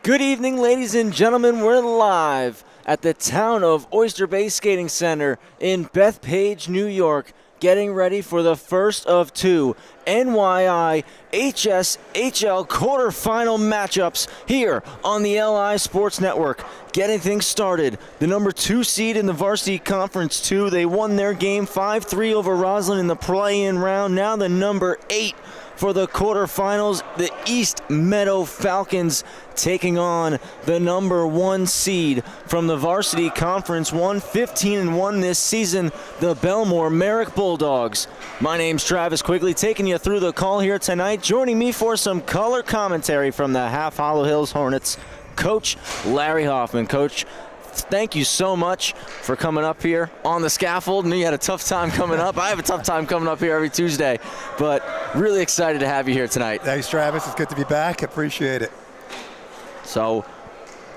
Good evening, ladies and gentlemen. We're live at the Town of Oyster Bay Skating Center in Bethpage, New York, getting ready for the first of two NYIHSL quarterfinal matchups here on the LI Sports Network. Getting things started, the number 2 seed in the Varsity Conference 2, they won their game 5-3 over Roslyn in the play-in round. Now the number 8 for the quarterfinals, the East Meadow Falcons taking on the number 1 seed from the Varsity Conference 1, 15-1 this season, the Bellmore-Merrick Bulldogs. My name's Travis Quigley, taking you through the call here tonight. Joining me for some color commentary from the Half Hollow Hills Hornets, Coach Larry Hoffman. Coach, thank you so much for coming up here on the scaffold. I knew you had a tough time coming up. I have a tough time coming up here every Tuesday, but really excited to have you here tonight. Thanks, Travis. It's good to be back. Appreciate it. So,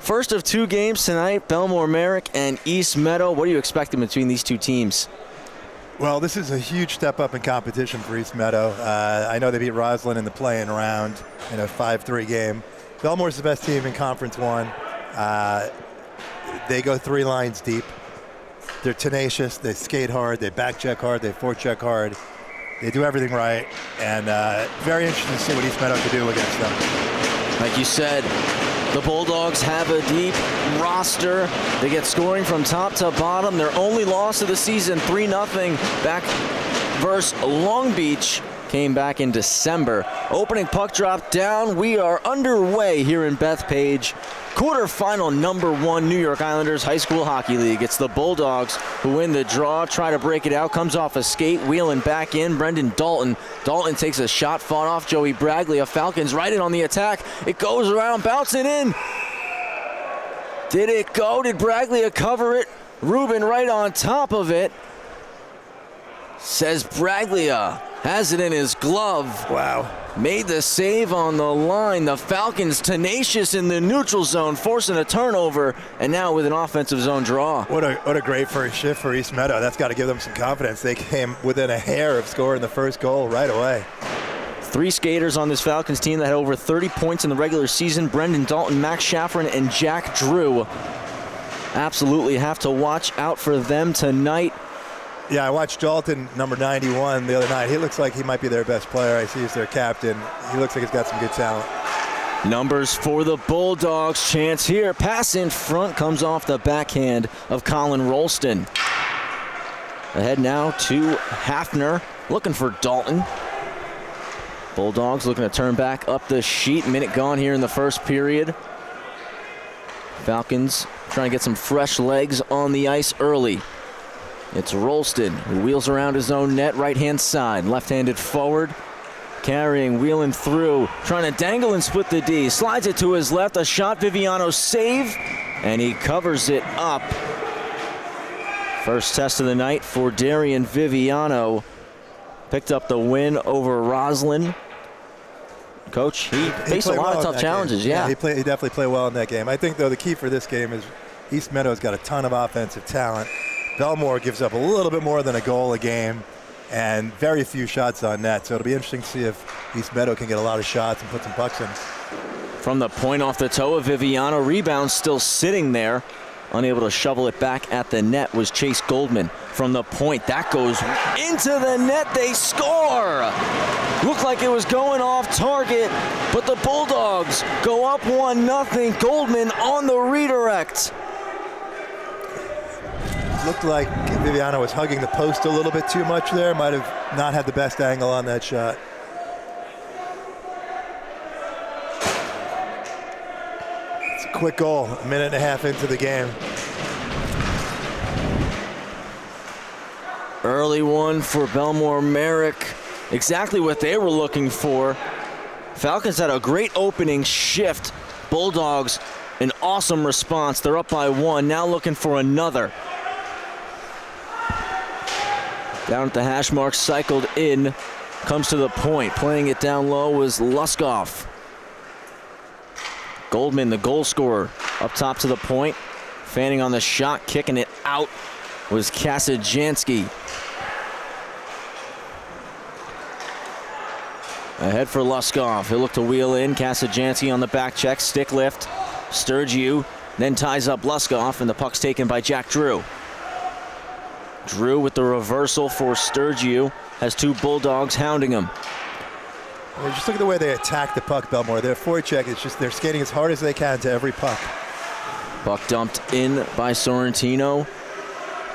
first of 2 games tonight, Bellmore-Merrick and East Meadow. What are you expecting between these 2 teams? Well, this is a huge step up in competition for East Meadow. I know they beat Roslyn in the play-in round in a 5-3 game. Bellmore's the best team in Conference 1. They go 3 lines deep. They're tenacious. They skate hard. They back check hard. They forecheck hard. They do everything right. And very interesting to see what East Meadow can do against them. Like you said, the Bulldogs have a deep roster. They get scoring from top to bottom. Their only loss of the season, 3-0 back versus Long Beach, came back in December. Opening puck drop down. We are underway here in Bethpage. Quarterfinal number 1 New York Islanders High School Hockey League. It's the Bulldogs who win the draw, try to break it out, comes off a skate, wheeling back in, Brendan Dalton. Dalton takes a shot, fought off Joey Braglia. Falcons right in on the attack. It goes around, bouncing in. Did it go? Did Braglia cover it? Ruben right on top of it. Says Braglia has it in his glove. Wow. Made the save on the line. The Falcons tenacious in the neutral zone, forcing a turnover, and now with an offensive zone draw. What a great first shift for East Meadow. That's got to give them some confidence. They came within a hair of scoring the first goal right away. 3 skaters on this Falcons team that had over 30 points in the regular season. Brendan Dalton, Max Schafferin, and Jack Drew. Absolutely have to watch out for them tonight. Yeah, I watched Dalton, number 91, the other night. He looks like he might be their best player. I see he's their captain. He looks like he's got some good talent. Numbers for the Bulldogs. Chance here. Pass in front comes off the backhand of Colin Rolston. Ahead now to Hafner, looking for Dalton. Bulldogs looking to turn back up the sheet. Minute gone here in the first period. Falcons trying to get some fresh legs on the ice early. It's Rolston who wheels around his own net, right-hand side, left-handed forward, carrying, wheeling through, trying to dangle and split the D. Slides it to his left, a shot, Viviano save, and he covers it up. First test of the night for Darian Viviano. Picked up the win over Roslyn. Coach, he faced a lot of tough challenges. Yeah, he definitely played well in that game. I think, though, the key for this game is East Meadow's got a ton of offensive talent. Belmore gives up a little bit more than a goal a game and very few shots on net. So it'll be interesting to see if East Meadow can get a lot of shots and put some pucks in. From the point off the toe of Viviano, rebound still sitting there. Unable to shovel it back at the net was Chase Goldman. From the point, that goes into the net. They score! Looked like it was going off target, but the Bulldogs go up 1-0. Goldman on the redirect. Looked like Viviano was hugging the post a little bit too much there. Might have not had the best angle on that shot. It's a quick goal, a minute and a half into the game. Early one for Bellmore-Merrick. Exactly what they were looking for. Falcons had a great opening shift. Bulldogs, an awesome response. They're up by 1, now looking for another. Down at the hash mark, cycled in, comes to the point. Playing it down low was Luskoff. Goldman, the goal scorer, up top to the point. Fanning on the shot, kicking it out was Kasajansky. Ahead for Luskoff. He'll look to wheel in. Kasajansky on the back check, stick lift. Sturgeon then ties up Luskoff, and the puck's taken by Jack Drew. Drew with the reversal for Sturgeon, has two Bulldogs hounding him. Just look at the way they attack the puck, Bellmore. Their forecheck, it's just they're skating as hard as they can to every puck. Puck dumped in by Sorrentino.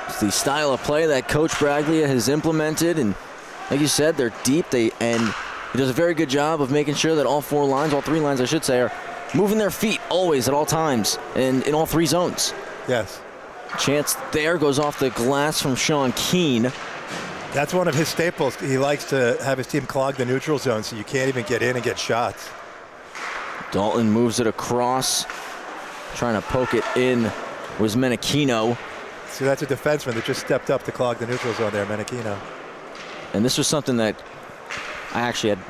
It's the style of play that Coach Braglia has implemented, and like you said, they're deep, and he does a very good job of making sure that all three lines I should say, are moving their feet always at all times and in all three zones. Yes. Chance there, goes off the glass from Sean Keane. That's one of his staples. He likes to have his team clog the neutral zone so you can't even get in and get shots. Dalton moves it across, trying to poke it in was Menachino. See, that's a defenseman that just stepped up to clog the neutral zone there, Menachino. And this was something that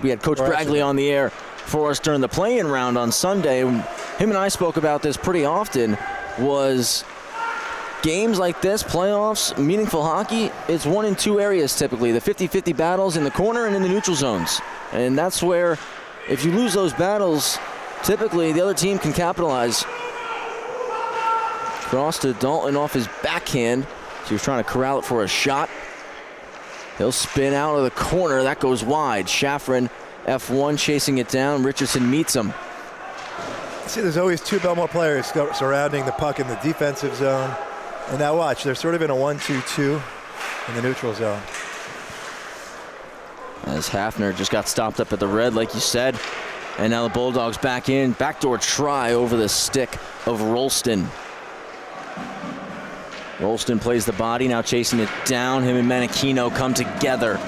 we had Coach Braglia on the air for us during the play-in round on Sunday. Him and I spoke about this pretty often. Was games like this, playoffs, meaningful hockey, it's one in two areas typically. The 50-50 battles in the corner and in the neutral zones. And that's where, if you lose those battles, typically the other team can capitalize. Cross to Dalton off his backhand. So he was trying to corral it for a shot. He'll spin out of the corner. That goes wide. Schafrin, F1, chasing it down. Richardson meets him. See, there's always two Bellmore players surrounding the puck in the defensive zone. And now watch, they're sort of in a 1-2-2 in the neutral zone. As Hafner just got stopped up at the red, like you said. And now the Bulldogs back in. Backdoor try over the stick of Rolston. Rolston plays the body, now chasing it down. Him and Menachino come together.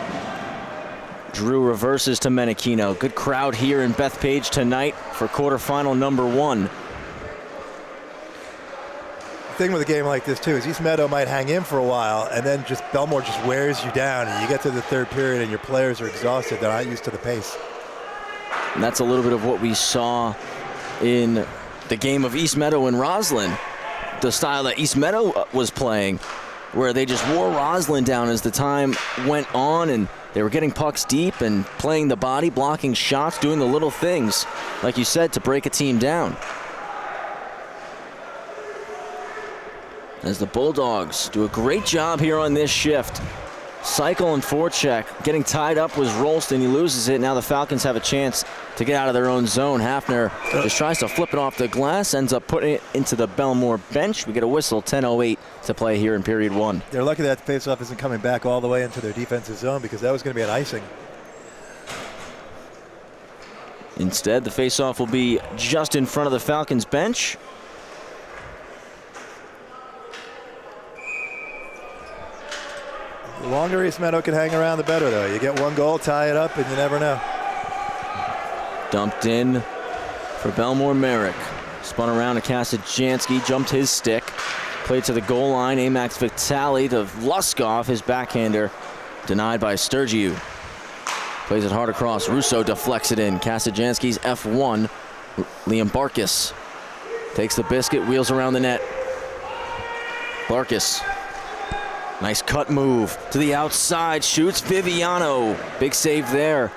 Drew reverses to Menachino. Good crowd here in Bethpage tonight for quarterfinal number 1. The thing with a game like this too is East Meadow might hang in for a while, and then just Bellmore just wears you down, and you get to the third period and your players are exhausted. They're not used to the pace. And that's a little bit of what we saw in the game of East Meadow and Roslyn. The style that East Meadow was playing, where they just wore Roslyn down as the time went on, and they were getting pucks deep and playing the body, blocking shots, doing the little things, like you said, to break a team down. As the Bulldogs do a great job here on this shift. Cycle and forecheck. Getting tied up was Rolston. He loses it. Now the Falcons have a chance to get out of their own zone. Hafner just tries to flip it off the glass, ends up putting it into the Bellmore bench. We get a whistle, 10:08 to play here in period 1. They're lucky that the faceoff isn't coming back all the way into their defensive zone, because that was going to be an icing. Instead, the faceoff will be just in front of the Falcons bench. The longer East Meadow can hang around, the better, though. You get one goal, tie it up, and you never know. Dumped in for Bellmore-Merrick. Spun around to Kasajansky, jumped his stick. Played to the goal line. Amax Vitale to Luskoff, his backhander. Denied by Sturgeon. Plays it hard across. Russo deflects it in. Kasajansky's F1. Liam Barkas takes the biscuit, wheels around the net. Barkas. Nice cut move to the outside, shoots Viviano. Big save there.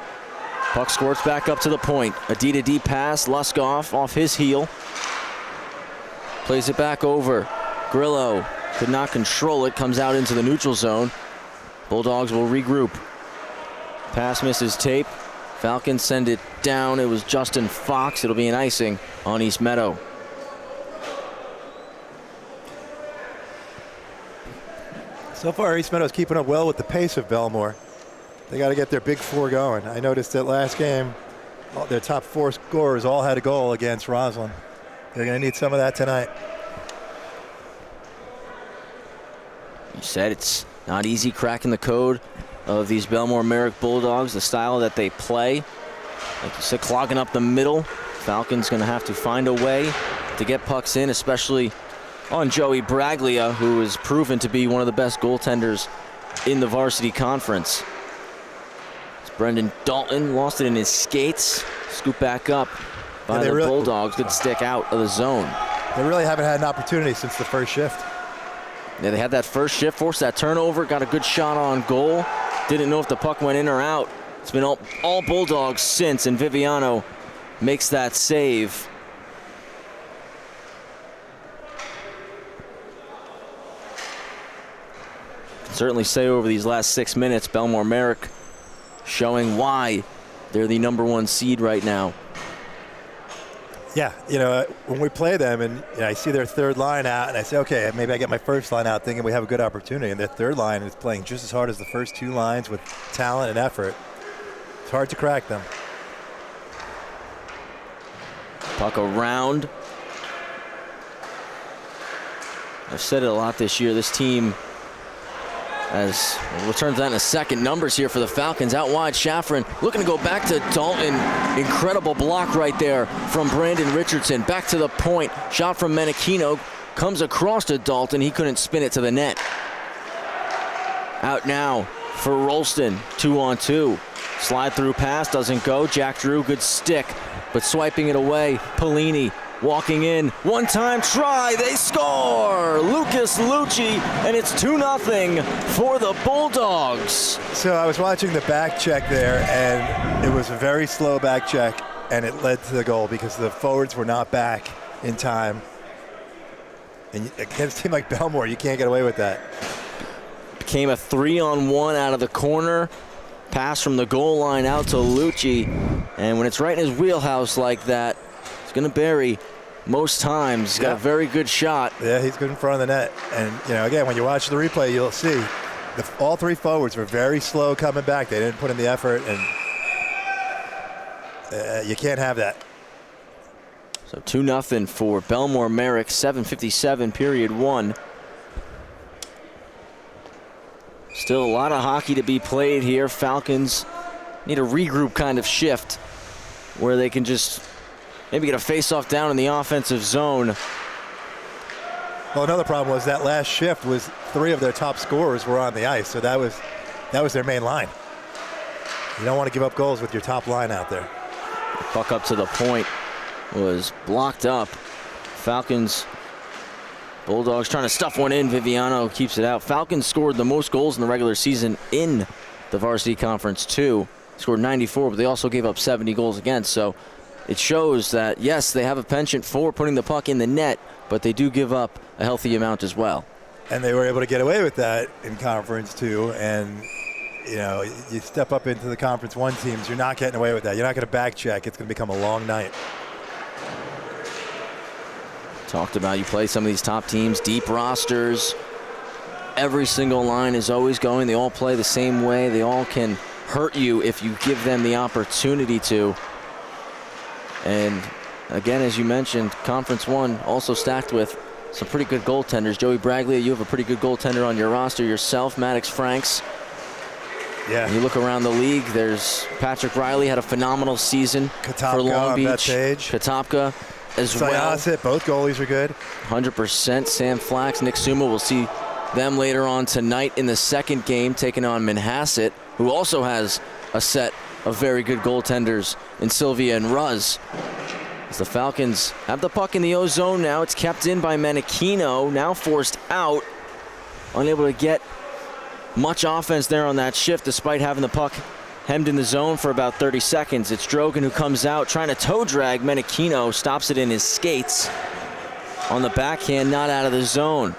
Puck squirts back up to the point. A D-to-D pass, Luskoff off his heel. Plays it back over. Grillo could not control it, comes out into the neutral zone. Bulldogs will regroup. Pass misses tape. Falcons send it down. It was Justin Fox. It'll be an icing on East Meadow. So far, East Meadow's keeping up well with the pace of Bellmore. They got to get their big four going. I noticed that last game, their top 4 scorers all had a goal against Roslyn. They're going to need some of that tonight. You said it's not easy cracking the code of these Bellmore-Merrick Bulldogs, the style that they play. Like you said, clogging up the middle. Falcons going to have to find a way to get pucks in, especially on Joey Braglia, who is proven to be one of the best goaltenders in the Varsity Conference. It's Brendan Dalton, lost it in his skates. Scoop back up by the Bulldogs. Good stick out of the zone. They really haven't had an opportunity since the first shift. Yeah, they had that first shift, forced that turnover, got a good shot on goal. Didn't know if the puck went in or out. It's been all Bulldogs since, and Viviano makes that save. certainly say over these last 6 minutes, Bellmore-Merrick showing why they're the #1 seed right now. Yeah, when we play them and I see their third line out and I say, okay, maybe I get my first line out thinking we have a good opportunity, and their third line is playing just as hard as the first two lines with talent and effort. It's hard to crack them. Puck around. I've said it a lot this year. This team, as we'll turn to that in a second, numbers here for the Falcons. Out wide, Schafrin looking to go back to Dalton. Incredible block right there from Brandon Richardson. Back to the point. Shot from Menachino. Comes across to Dalton. He couldn't spin it to the net. Out now for Rolston. 2-on-2. Slide through pass. Doesn't go. Jack Drew, good stick. But swiping it away. Pelini walking in. One-time try. They score! Lucas Lucci, and it's 2-0 for the Bulldogs. So I was watching the back check there, and it was a very slow back check, and it led to the goal because the forwards were not back in time. And against a team like Bellmore, you can't get away with that. Became a 3-on-1 out of the corner. Pass from the goal line out to Lucci. And when it's right in his wheelhouse like that, he's going to bury most times. He's got a very good shot. Yeah, he's good in front of the net. And, again, when you watch the replay, you'll see all three forwards were very slow coming back. They didn't put in the effort, and you can't have that. So 2-0 for Bellmore-Merrick, 7:57, period 1. Still a lot of hockey to be played here. Falcons need a regroup kind of shift where they can just maybe get a face-off down in the offensive zone. Well, another problem was that last shift was 3 of their top scorers were on the ice, so that was their main line. You don't want to give up goals with your top line out there. The puck up to the point was blocked up. Falcons, Bulldogs trying to stuff one in. Viviano keeps it out. Falcons scored the most goals in the regular season in the Varsity Conference too. Scored 94, but they also gave up 70 goals against. So it shows that, yes, they have a penchant for putting the puck in the net, but they do give up a healthy amount as well. And they were able to get away with that in conference too. And, you step up into the Conference 1 teams, you're not getting away with that. You're not going to back check. It's going to become a long night. Talked about, you play some of these top teams, deep rosters. Every single line is always going. They all play the same way. They all can hurt you if you give them the opportunity to. And again, as you mentioned, Conference 1 also stacked with some pretty good goaltenders. Joey Braglia, you have a pretty good goaltender on your roster yourself. Maddox Franks. Yeah. When you look around the league, there's Patrick Riley had a phenomenal season for Long Beach. Katopka as well. Sayas, both goalies are good. 100%. Sam Flax, Nick Suma, we'll see them later on tonight in the second game, taking on Manhasset, who also has a set of very good goaltenders in Sylvia and Ruz. As the Falcons have the puck in the O-zone now, it's kept in by Menachino, now forced out, unable to get much offense there on that shift despite having the puck hemmed in the zone for about 30 seconds. It's Drogan who comes out trying to toe drag Menachino, stops it in his skates. On the backhand, not out of the zone.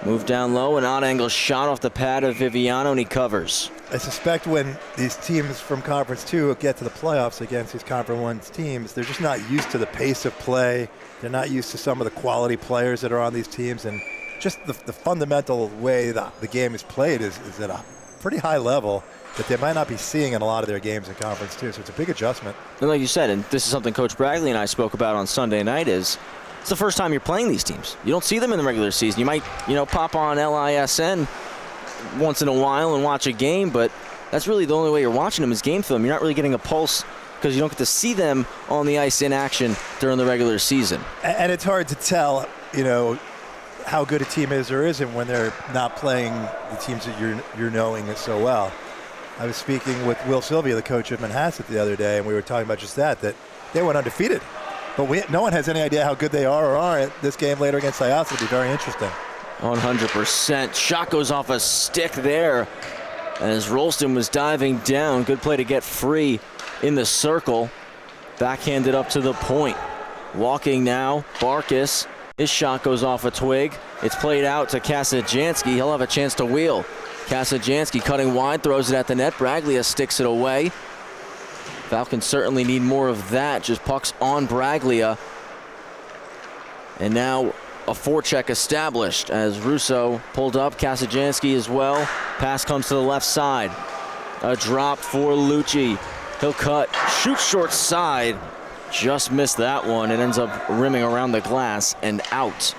Move down low, an odd angle shot off the pad of Viviano, and he covers. I suspect when these teams from Conference 2 get to the playoffs against these Conference 1 teams, they're just not used to the pace of play. They're not used to some of the quality players that are on these teams, and just the fundamental way that the game is played is at a pretty high level that they might not be seeing in a lot of their games in Conference 2. So it's a big adjustment. And like you said, and this is something Coach Bragley and I spoke about on Sunday night, is it's the first time you're playing these teams. You don't see them in the regular season. You might, pop on LISN once in a while and watch a game, but that's really the only way you're watching them is game film. You're not really getting a pulse because you don't get to see them on the ice in action during the regular season. And it's hard to tell, how good a team is or isn't when they're not playing the teams that you're knowing so well. I was speaking with Will Sylvia, the coach of Manhasset, the other day, and we were talking about just that they went undefeated. But no one has any idea how good they are or aren't. This game later against Sayas will be very interesting. 100%. Shot goes off a stick there as Rolston was diving down. Good play to get free in the circle. Backhanded up to the point. Walking now, Barkas His shot goes off a twig. It's played out to Kasajansky. He'll have a chance to wheel. Kasajansky cutting wide, throws it at the net. Braglia sticks it away. Falcons certainly need more of that. Just pucks on Braglia. And now a forecheck established as Russo pulled up. Kasajansky as well. Pass comes to the left side. A drop for Lucci. He'll cut, shoot short side. Just missed that one. It ends up rimming around the glass and out.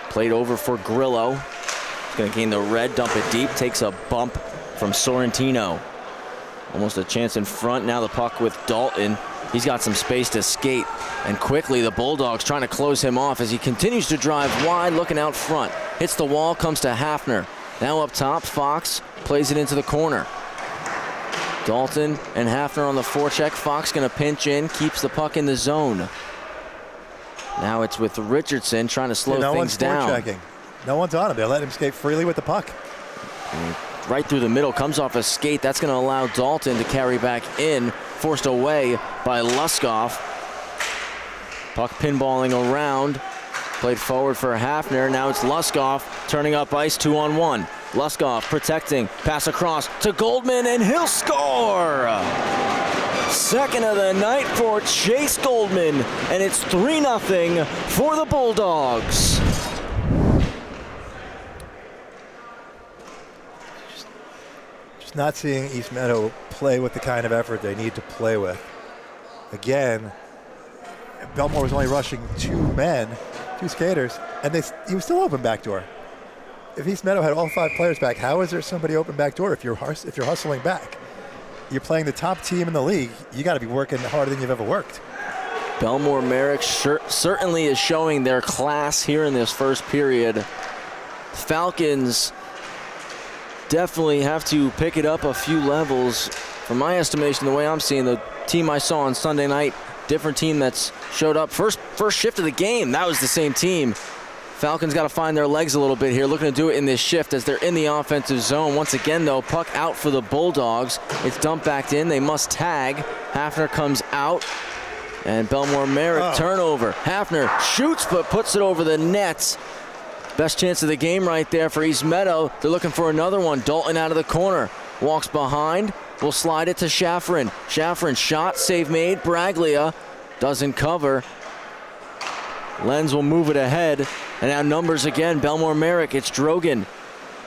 Played over for Grillo. He's going to gain the red, dump it deep, takes a bump from Sorrentino. Almost a chance in front. Now the puck with Dalton. He's got some space to skate. And quickly the Bulldogs trying to close him off as he continues to drive wide, looking out front. Hits the wall, comes to Hafner. Now up top, Fox plays it into the corner. Dalton and Hafner on the forecheck. Fox going to pinch in, keeps the puck in the zone. Now it's with Richardson trying to slow things down. Forechecking. No one's on him. They're letting him skate freely with the puck. Right through the middle, comes off a skate. That's going to allow Dalton to carry back in, forced away by Luskoff. Puck pinballing around. Played forward for Hafner. Now it's Luskoff turning up ice 2-on-1. Luskoff protecting, pass across to Goldman, and he'll score! Second of the night for Chase Goldman, and it's 3-0 for the Bulldogs. Just not seeing East Meadow play with the kind of effort they need to play with. Again, Bellmore was only rushing 2 men, 2 skaters, and he was still open backdoor. If East Meadow had all 5 players back, how is there somebody open backdoor if you're hustling back? You're playing the top team in the league. You got to be working harder than you've ever worked. Bellmore-Merrick certainly is showing their class here in this first period. Falcons definitely have to pick it up a few levels. From my estimation, the way I'm seeing the team I saw on Sunday night, different team that's showed up first shift of the game. That was the same team. Falcons got to find their legs a little bit here, looking to do it in this shift as they're in the offensive zone. Once again, though, puck out for the Bulldogs. It's dumped back in. They must tag. Hafner comes out, and Bellmore-Merrick turnover. Hafner shoots, but puts it over the net. Best chance of the game right there for East Meadow. They're looking for another one. Dalton out of the corner. Walks behind. Will slide it to Schafferin. Schafferin shot, save made. Braglia doesn't cover. Lenz will move it ahead. And now numbers again. Bellmore-Merrick. It's Drogan.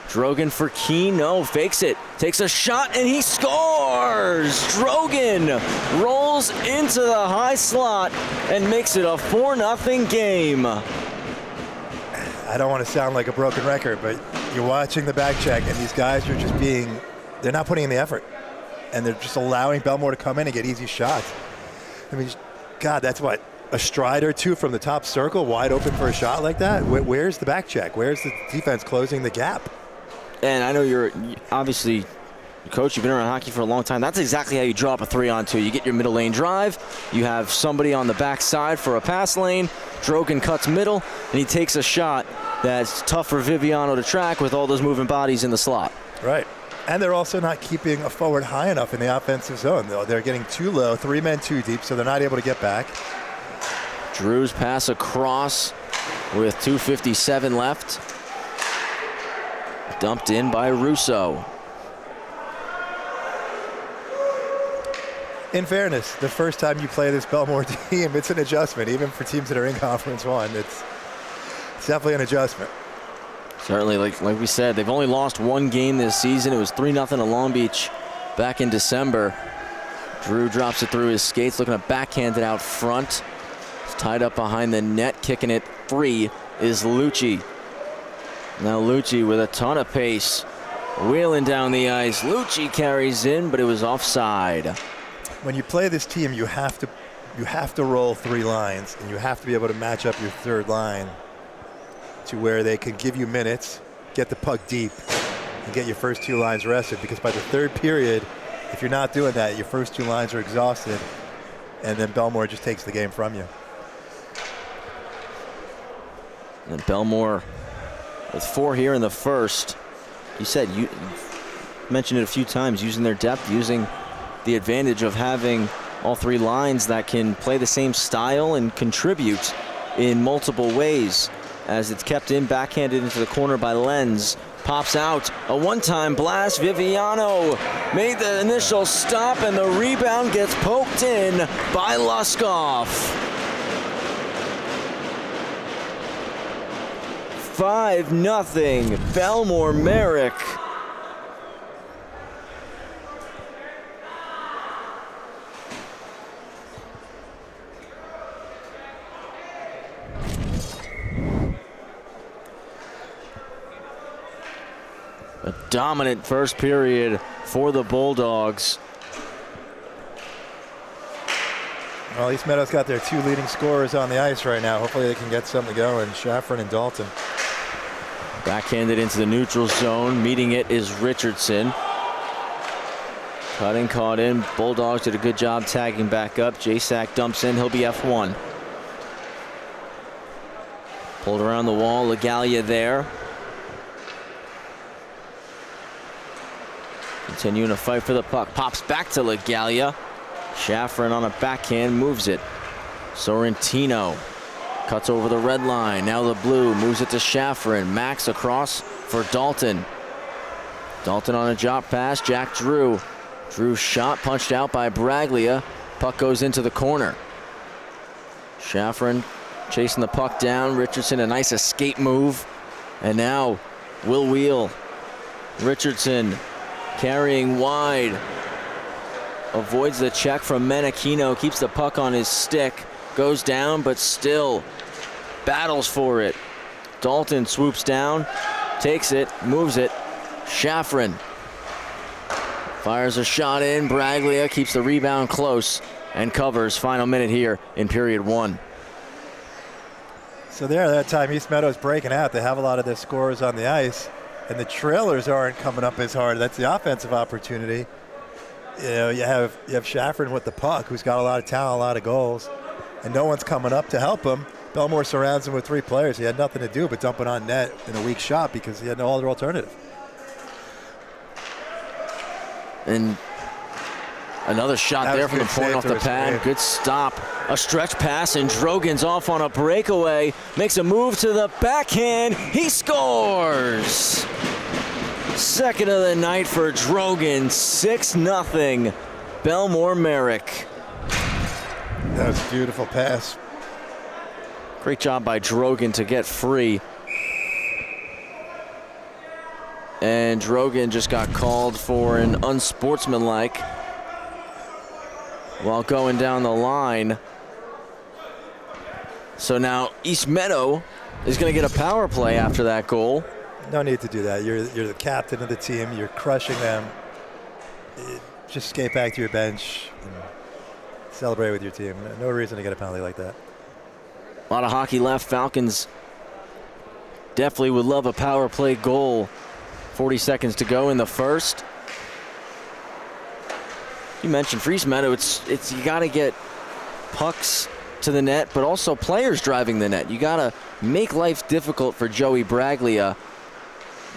Drogan for Keene. No, fakes it. Takes a shot and he scores! Drogan rolls into the high slot and makes it a 4-0 game. I don't want to sound like a broken record, but you're watching the back check and these guys are just they're not putting in the effort. And they're just allowing Bellmore to come in and get easy shots. I mean, God, that's what? A stride or two from the top circle, wide open for a shot like that? Where's the back check? Where's the defense closing the gap? And I know you're obviously coach, you've been around hockey for a long time. That's exactly how you draw up a 3-on-2. You get your middle lane drive, you have somebody on the back side for a pass lane, Drogan cuts middle, and he takes a shot that's tough for Viviano to track with all those moving bodies in the slot. Right. And they're also not keeping a forward high enough in the offensive zone. They're getting too low, 3 men too deep, so they're not able to get back. Drew's pass across with 2:57 left. Dumped in by Russo. In fairness, the first time you play this Bellmore team, it's an adjustment. Even for teams that are in Conference 1, it's definitely an adjustment. Certainly, like we said, they've only lost 1 game this season. It was 3-0 to Long Beach back in December. Drew drops it through his skates, looking to backhand it out front. It's tied up behind the net, kicking it free is Lucci. Now Lucci with a ton of pace, wheeling down the ice. Lucci carries in, but it was offside. When you play this team, you have to roll 3 lines, and you have to be able to match up your third line to where they can give you minutes, get the puck deep, and get your first 2 lines rested. Because by the third period, if you're not doing that, your first 2 lines are exhausted, and then Bellmore just takes the game from you. And Bellmore with 4 here in the first. You said, you mentioned it a few times, using their depth, using the advantage of having all 3 lines that can play the same style and contribute in multiple ways as it's kept in, backhanded into the corner by Lenz. Pops out, a one-time blast. Viviano made the initial stop, and the rebound gets poked in by Luskoff. 5-0, Bellmore-Merrick. A dominant first period for the Bulldogs. Well, East Meadow's got their 2 leading scorers on the ice right now. Hopefully they can get something going. Shaffron and Dalton. Backhanded into the neutral zone. Meeting it is Richardson. Cutting, caught in. Bulldogs did a good job tagging back up. Jasak dumps in. He'll be F1. Pulled around the wall. Legalia there. Continuing to fight for the puck. Pops back to Legalia. Shaffron on a backhand moves it. Sorrentino cuts over the red line. Now the blue moves it to Shaffron. Max across for Dalton. Dalton on a drop pass. Jack Drew. Drew shot punched out by Braglia. Puck goes into the corner. Shaffron chasing the puck down. Richardson, a nice escape move. And now Will Wheel. Richardson carrying wide. Avoids the check from Menachino. Keeps the puck on his stick. Goes down, but still battles for it. Dalton swoops down, takes it, moves it. Shaffron fires a shot in. Braglia keeps the rebound close and covers. Final minute here in period 1. So there, that time East Meadow's breaking out. They have a lot of their scorers on the ice, and the trailers aren't coming up as hard. That's the offensive opportunity. You know, you have Shaffron with the puck, who's got a lot of talent, a lot of goals, and no one's coming up to help him. Bellmore surrounds him with 3 players. He had nothing to do but dump it on net in a weak shot because he had no other alternative. And another shot there from the point off the pad. Good stop. A stretch pass, and Drogan's off on a breakaway. Makes a move to the backhand. He scores! Second of the night for Drogan. 6-0, Bellmore-Merrick. That was a beautiful pass. Great job by Drogan to get free. And Drogan just got called for an unsportsmanlike while going down the line. So now East Meadow is going to get a power play after that goal. No need to do that. You're the captain of the team. You're crushing them. Just skate back to your bench and celebrate with your team. No reason to get a penalty like that. A lot of hockey left. Falcons definitely would love a power play goal. 40 seconds to go in the first. You mentioned for East Meadow, it's you got to get pucks to the net, but also players driving the net. You got to make life difficult for Joey Braglia.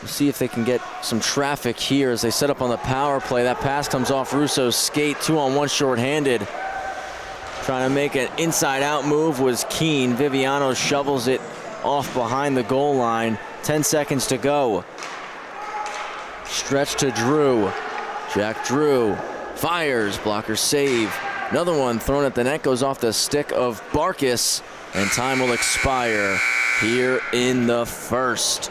We'll see if they can get some traffic here as they set up on the power play. That pass comes off Russo's skate. 2-on-1 shorthanded. Trying to make an inside-out move was Keene. Viviano shovels it off behind the goal line. 10 seconds to go. Stretch to Drew. Jack Drew fires. Blocker save. Another one thrown at the net, goes off the stick of Barkis, and time will expire here in the first.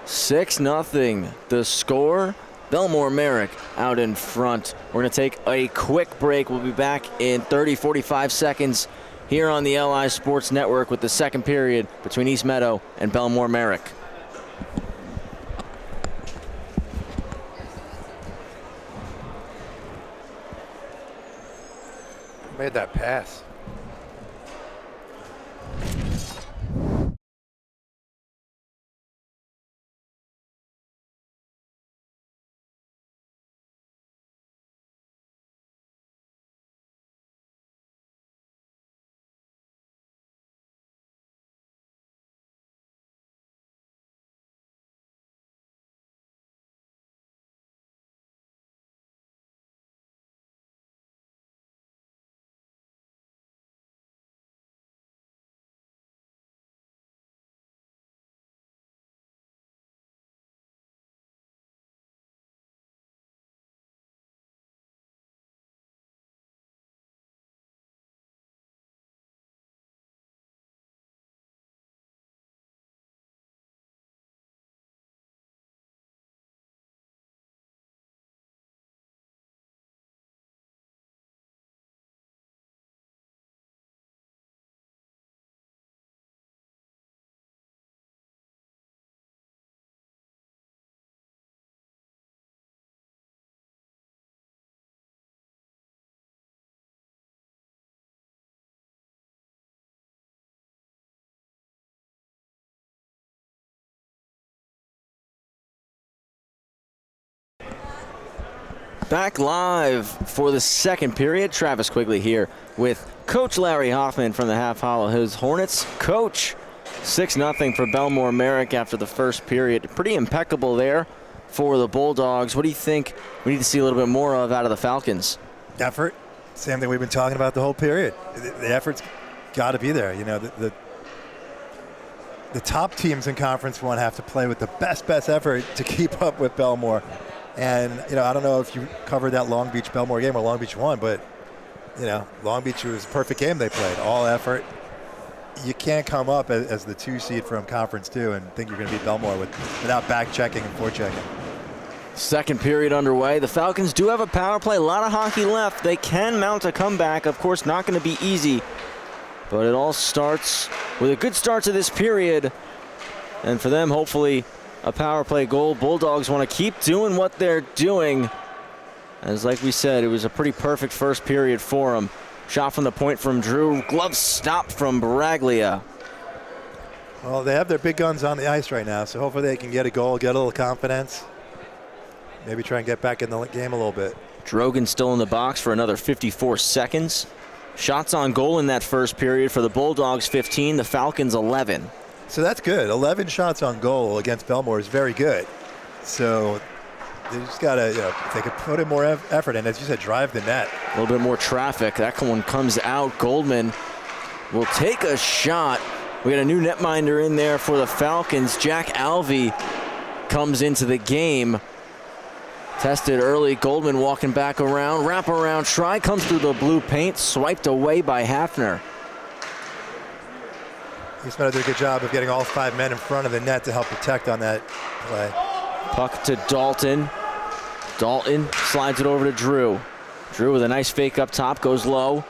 6-0 the score. Bellmore-Merrick out in front. We're going to take a quick break. We'll be back in 30-45 seconds here on the LI Sports Network with the second period between East Meadow and Bellmore-Merrick. Made that pass. Back live for the second period. Travis Quigley here with Coach Larry Hoffman from the Half Hollow Hills Hornets. Coach, 6-0 for Bellmore-Merrick after the first period. Pretty impeccable there for the Bulldogs. What do you think we need to see a little bit more of out of the Falcons? Effort. Same thing we've been talking about the whole period. The effort's got to be there. You know, the top teams in Conference 1 have to play with the best effort to keep up with Bellmore. And, you know, I don't know if you covered that Long Beach-Bellmore game or Long Beach won, but, you know, Long Beach was a perfect game they played. All effort. You can't come up as the 2 seed from Conference 2 and think you're going to beat Bellmore without back-checking and forechecking. Second period underway. The Falcons do have a power play. A lot of hockey left. They can mount a comeback. Of course, not going to be easy. But it all starts with a good start to this period. And for them, hopefully, a power play goal. Bulldogs want to keep doing what they're doing. As like we said, it was a pretty perfect first period for them. Shot from the point from Drew. Glove stop from Baraglia. Well, they have their big guns on the ice right now, so hopefully they can get a goal, get a little confidence. Maybe try and get back in the game a little bit. Drogan still in the box for another 54 seconds. Shots on goal in that first period for the Bulldogs, 15. The Falcons, 11. So that's good. 11 shots on goal against Bellmore is very good. So they just got to, you know, if they could put in more effort and, as you said, drive the net. A little bit more traffic. That one comes out. Goldman will take a shot. We got a new netminder in there for the Falcons. Jack Alvey comes into the game. Tested early. Goldman walking back around. Wrap around try. Comes through the blue paint. Swiped away by Hafner. He's did a good job of getting all 5 men in front of the net to help protect on that play. Puck to Dalton. Dalton slides it over to Drew. Drew with a nice fake up top. Goes low.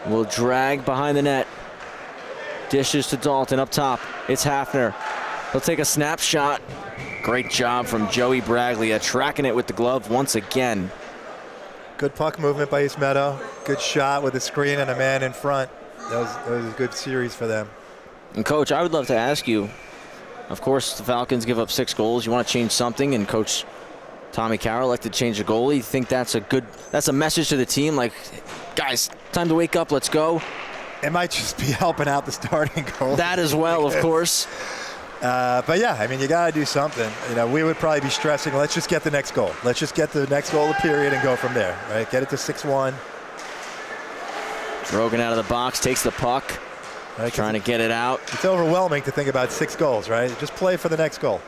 Will drag behind the net. Dishes to Dalton up top. It's Hafner. He'll take a snapshot. Great job from Joey Braglia, tracking it with the glove once again. Good puck movement by East Meadow. Good shot with a screen and a man in front. That was a good series for them. And Coach, I would love to ask you, of course, the Falcons give up 6 goals. You want to change something, and Coach Tommy Carroll elected to change the goalie. You think that's a message to the team, like, guys, time to wake up, let's go? It might just be helping out the starting goal. That as well, of course. But yeah, I mean, you got to do something. You know, we would probably be stressing, let's just get the next goal. Let's just get the next goal of the period and go from there, right? Get it to 6-1. Drogan out of the box, takes the puck, right, trying to get it out. It's overwhelming to think about 6 goals, right? Just play for the next goal.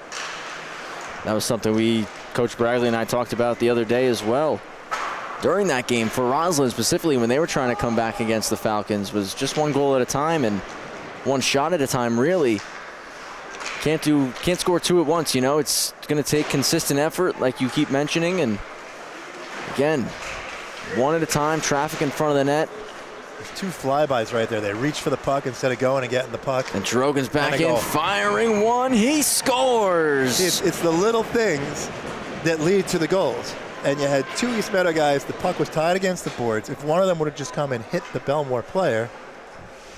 That was something Coach Bradley and I talked about the other day as well. During that game, for Roslyn specifically, when they were trying to come back against the Falcons, was just 1 goal at a time and 1 shot at a time, really. Can't score 2 at once, you know. It's going to take consistent effort, like you keep mentioning, and again, 1 at a time, traffic in front of the net. There's 2 flybys right there. They reach for the puck instead of going and getting the puck. And Drogan's back in, firing 1. He scores. It's the little things that lead to the goals. And you had 2 East Meadow guys. The puck was tied against the boards. If one of them would have just come and hit the Bellmore player,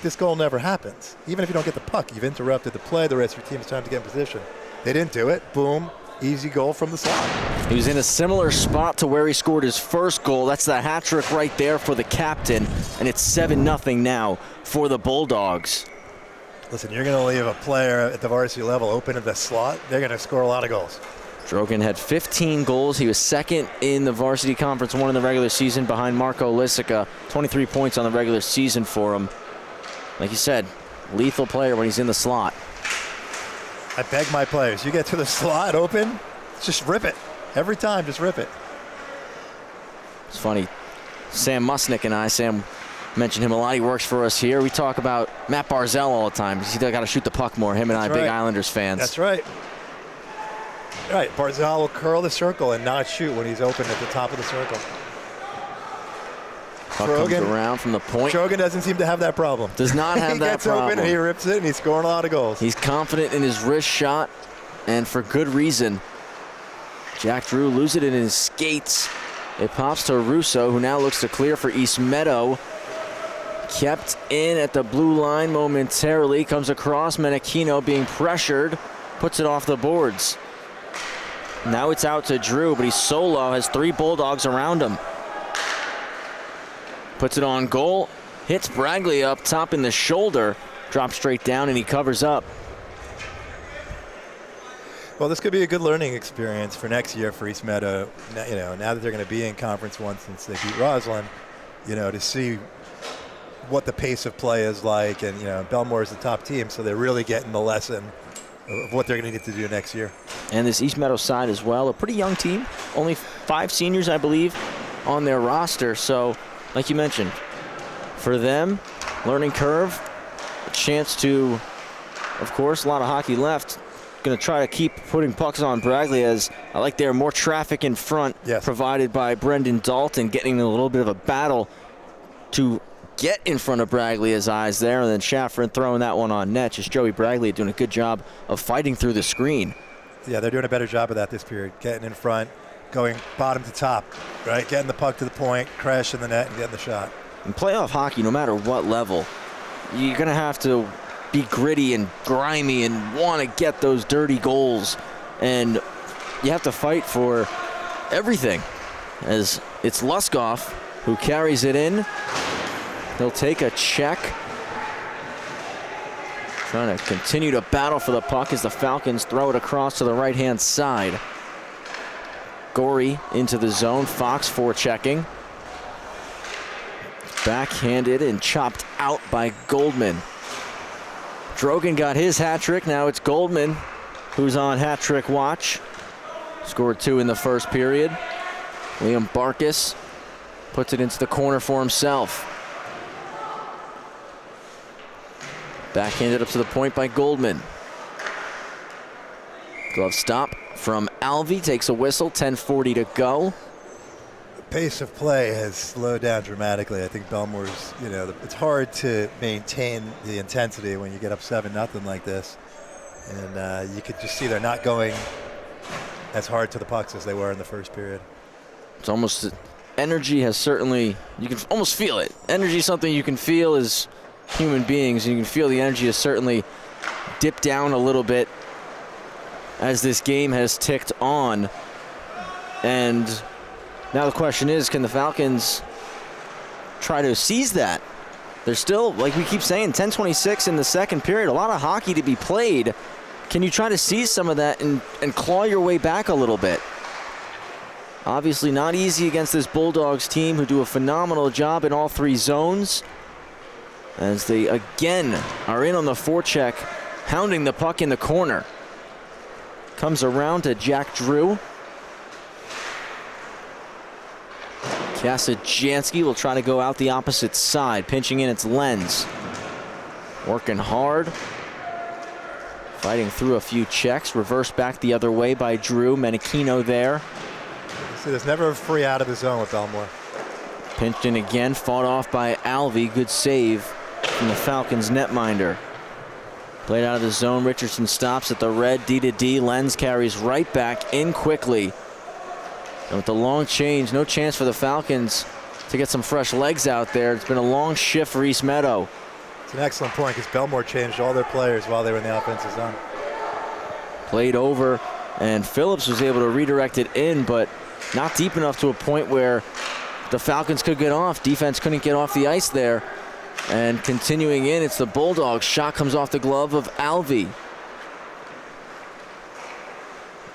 this goal never happens. Even if you don't get the puck, you've interrupted the play. The rest of your team's time to get in position. They didn't do it. Boom. Easy goal from the slot. He was in a similar spot to where he scored his first goal. That's the hat trick right there for the captain. And it's 7-0 now for the Bulldogs. Listen, you're going to leave a player at the varsity level open in the slot. They're going to score a lot of goals. Drogan had 15 goals. He was second in the Varsity Conference 1 in the regular season behind Marco Lissica. 23 points on the regular season for him. Like you said, lethal player when he's in the slot. I beg my players, you get to the slot open, just rip it. Every time, just rip it. It's funny. Sam Musnick and I, Sam mentioned him a lot. He works for us here. We talk about Matt Barzell all the time. He's got to shoot the puck more. Him and I, big Islanders fans. That's right. Right, Barzell will curl the circle and not shoot when he's open at the top of the circle. Puck comes around from the point. Drogan doesn't seem to have that problem. Does not have that problem. He gets open and he rips it and he's scoring a lot of goals. He's confident in his wrist shot, and for good reason. Jack Drew loses it in his skates. It pops to Russo, who now looks to clear for East Meadow. Kept in at the blue line momentarily. Comes across. Menachino being pressured. Puts it off the boards. Now it's out to Drew, but he's solo, has 3 Bulldogs around him. Puts it on goal, hits Bragley up top in the shoulder, drops straight down, and he covers up. Well, this could be a good learning experience for next year for East Meadow. Now that they're going to be in Conference 1 since they beat Roslyn, to see what the pace of play is like. And, Bellmore is the top team, so they're really getting the lesson of what they're going to need to do next year. And this East Meadow side as well, a pretty young team. Only 5 seniors, I believe, on their roster. So, like you mentioned, for them, learning curve, a chance to, of course, a lot of hockey left. Going to try to keep putting pucks on Bragley, as I like there more traffic in front, yes, provided by Brendan Dalton, getting a little bit of a battle to get in front of Bragley's eyes there, and then Schaffer throwing that one on net. Just Joey Bragley doing a good job of fighting through the screen. Yeah, they're doing a better job of that this period, getting in front, going bottom to top, right? Getting the puck to the point, crashing the net, and getting the shot. In playoff hockey, no matter what level, you're going to have to be gritty and grimy and want to get those dirty goals, and you have to fight for everything, as it's Luskoff who carries it in. He'll take a check, trying to continue to battle for the puck as the Falcons throw it across to the right-hand side. Gorey into the zone, Fox forechecking, backhanded and chopped out by Goldman. Drogan got his hat trick. Now it's Goldman who's on hat trick watch. Scored 2 in the first period. Liam Barkas puts it into the corner for himself. Backhanded up to the point by Goldman. Glove stop from Alvey, takes a whistle, 10:40 to go. Pace of play has slowed down dramatically. I think Bellmore's, it's hard to maintain the intensity when you get up 7-0 like this. And you could just see they're not going as hard to the pucks as they were in the first period. It's almost, energy has certainly, you can almost feel it. Energy is something you can feel as human beings, and you can feel the energy has certainly dipped down a little bit as this game has ticked on. And now the question is, can the Falcons try to seize that? They're still, like we keep saying, 10:26 in the second period. A lot of hockey to be played. Can you try to seize some of that and claw your way back a little bit? Obviously not easy against this Bulldogs team, who do a phenomenal job in all 3 zones, as they again are in on the forecheck, hounding the puck in the corner. Comes around to Jack Drew. Kasajansky will try to go out the opposite side, pinching in its lens. Working hard. Fighting through a few checks. Reversed back the other way by Drew. Menachino there. See, there's never a free out of the zone with Bellmore. Pinched in again. Fought off by Alvey. Good save from the Falcons netminder. Played out of the zone. Richardson stops at the red. D to D. Lenz carries right back in quickly. And with the long change, no chance for the Falcons to get some fresh legs out there. It's been a long shift for East Meadow. It's an excellent point, because Bellmore changed all their players while they were in the offensive zone. Played over, and Phillips was able to redirect it in, but not deep enough to a point where the Falcons could get off. Defense couldn't get off the ice there. And continuing in, it's the Bulldogs. Shot comes off the glove of Alvey.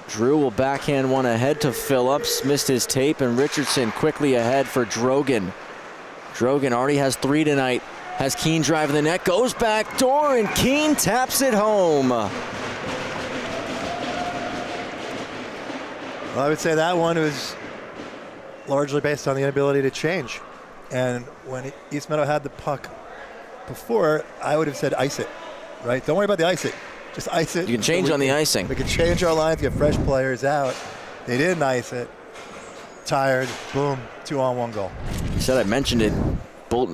Drew will backhand one ahead to Phillips. Missed his tape, and Richardson quickly ahead for Drogan. Drogan already has 3 tonight. Has Keene driving the net. Goes back door, and Keene taps it home. Well, I would say that one was largely based on the inability to change. And when East Meadow had the puck before, I would have said ice it, right? Don't worry about the ice it. Just ice it. You can change on the icing. We can change our lines, get fresh players out. They didn't ice it. Tired. Boom. 2-on-1 goal. You said I mentioned it.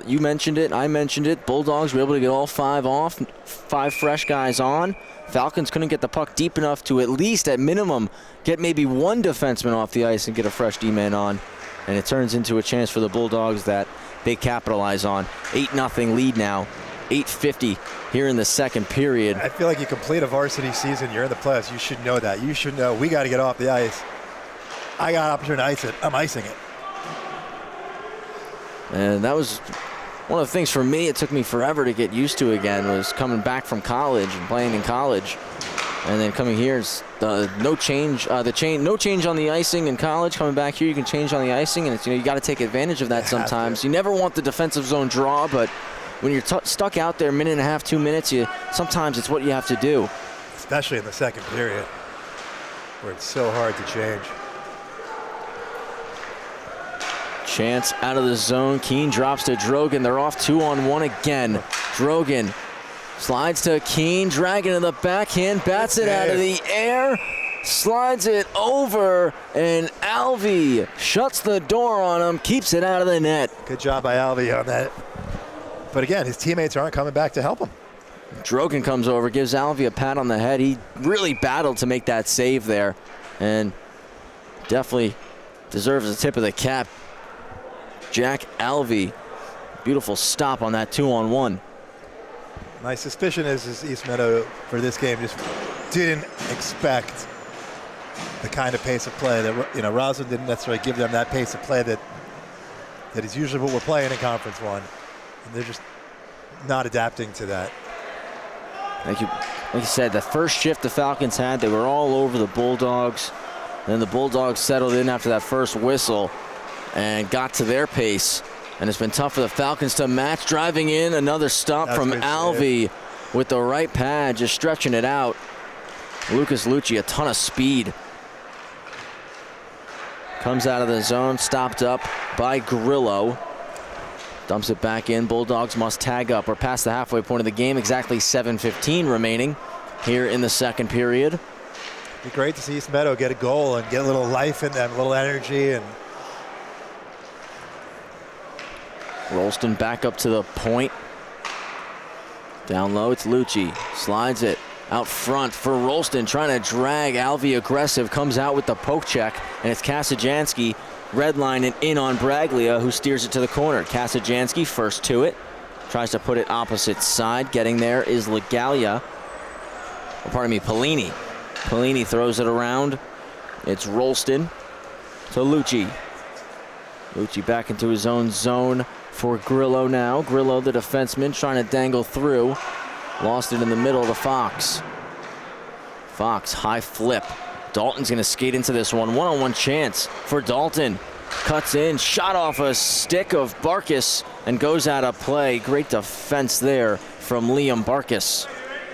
You mentioned it. I mentioned it. Bulldogs were able to get all 5 off. 5 fresh guys on. Falcons couldn't get the puck deep enough to at least, at minimum, get maybe 1 defenseman off the ice and get a fresh D-man on. And it turns into a chance for the Bulldogs that they capitalize on. 8-0 lead now 8:50 here in the second period. I feel like you complete a varsity season, you're in the playoffs, you should know that. You should know we got to get off the ice. I got an opportunity to ice it. I'm icing it. And that was one of the things for me, it took me forever to get used to again, was coming back from college and playing in college. And then coming here, it's no change on the icing in college. Coming back here, you can change on the icing, and it's, you got to take advantage of that sometimes. You never want the defensive zone draw, but when you're stuck out there a minute and a half, 2 minutes, sometimes it's what you have to do. Especially in the second period, where it's so hard to change. Chance out of the zone. Keene drops to Drogan. They're off 2-on-1 again. Drogan slides to Keene, dragging to the backhand, bats it out of the air, slides it over, and Alvey shuts the door on him, keeps it out of the net. Good job by Alvey on that. But again, his teammates aren't coming back to help him. Drogan comes over, gives Alvey a pat on the head. He really battled to make that save there, and definitely deserves a tip of the cap. Jack Alvey, beautiful stop on that 2-on-1. My suspicion is East Meadow for this game just didn't expect the kind of pace of play that Roslyn didn't necessarily give them that pace of play that is usually what we're playing in Conference 1, and they're just not adapting to that. Like you said, the first shift the Falcons had, they were all over the Bulldogs. Then the Bulldogs settled in after that first whistle and got to their pace. And it's been tough for the Falcons to match. Driving in, another stop from Alvey with the right pad, just stretching it out. Lucas Lucci, a ton of speed. Comes out of the zone, stopped up by Grillo. Dumps it back in. Bulldogs must tag up. We're past the halfway point of the game. Exactly 7:15 remaining here in the second period. It'd be great to see East Meadow get a goal and get a little life in them, a little energy. And Rolston back up to the point. Down low, it's Lucci. Slides it out front for Rolston, trying to drag Alvey aggressive. Comes out with the poke check, and it's Kasajanski redlining in on Braglia, who steers it to the corner. Kasajanski first to it. Tries to put it opposite side. Getting there is Legalia. Pellini. Pellini throws it around. It's Rolston to Lucci. Lucci back into his own zone for Grillo now. Grillo, the defenseman, trying to dangle through. Lost it in the middle to Fox. Fox, high flip. Dalton's going to skate into this one. One-on-one chance for Dalton. Cuts in, shot off a stick of Barkis and goes out of play. Great defense there from Liam Barkis.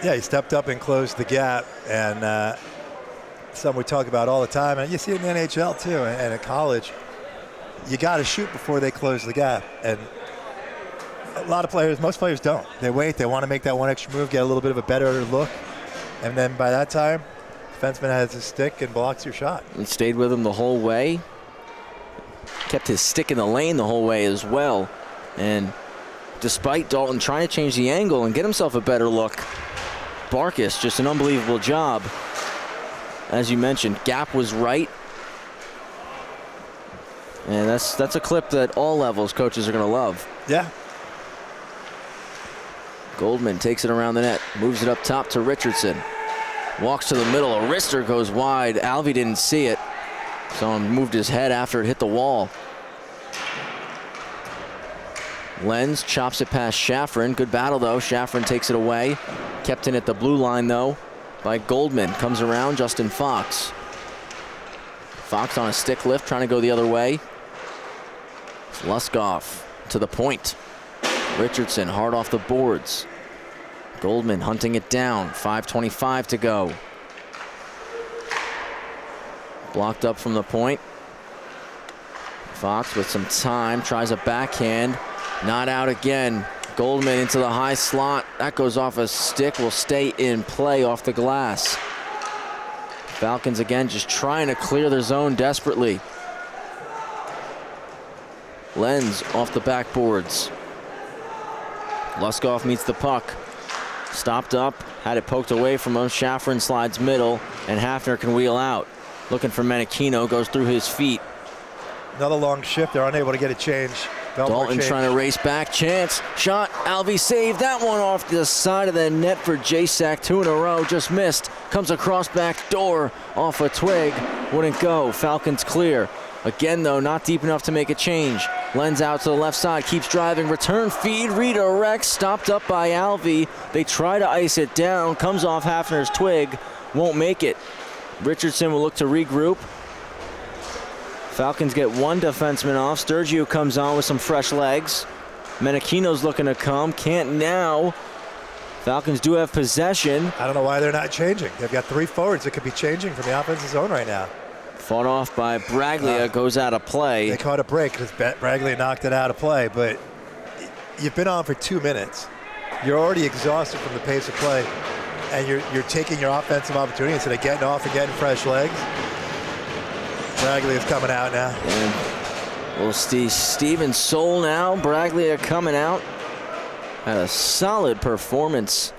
Yeah, he stepped up and closed the gap, and something we talk about all the time, and you see it in the NHL too, and at college. You got to shoot before they close the gap, and a lot of players, most players don't. They wait, they want to make that one extra move, get a little bit of a better look, and then by that time, the defenseman has his stick and blocks your shot. He stayed with him the whole way. Kept his stick in the lane the whole way as well, and despite Dalton trying to change the angle and get himself a better look, Barkis, just an unbelievable job. As you mentioned, gap was right. And that's a clip that all levels coaches are going to love. Yeah. Goldman takes it around the net, moves it up top to Richardson. Walks to the middle, a wrister goes wide. Alvey didn't see it, so he moved his head after it hit the wall. Lenz chops it past Shafrin. Good battle though. Shafrin takes it away. Kept in at the blue line though by Goldman. Comes around, Justin Fox. Fox on a stick lift, trying to go the other way. Luskoff to the point. Richardson hard off the boards. Goldman hunting it down. 5:25 to go. Blocked up from the point. Fox with some time, tries a backhand. Not out again. Goldman into the high slot. That goes off a stick, will stay in play off the glass. Falcons again just trying to clear their zone desperately. Lenz off the backboards. Luskoff meets the puck. Stopped up, had it poked away from him. Shafrin slides middle, and Hafner can wheel out. Looking for Menachino, goes through his feet. Another long shift. They're unable to get a change Dalton trying to race back. Chance. Shot. Alvey saved that one off the side of the net for J-Sack. 2 in a row. Just missed. Comes across back door off a twig. Wouldn't go. Falcons clear. Again, though, not deep enough to make a change. Lens out to the left side. Keeps driving. Return feed. Redirect. Stopped up by Alvey. They try to ice it down. Comes off Hafner's twig. Won't make it. Richardson will look to regroup. Falcons get one defenseman off. Sturgio comes on with some fresh legs. Menachino's looking to come. Can't now. Falcons do have possession. I don't know why they're not changing. They've got 3 forwards that could be changing from the offensive zone right now. Fought off by Braglia. Goes out of play. They caught a break because Braglia knocked it out of play, but you've been on for 2 minutes. You're already exhausted from the pace of play, and you're taking your offensive opportunity instead of getting off and getting fresh legs. Braglia is coming out now. And we'll see Steven Soul now. Braglia coming out. Had a solid performance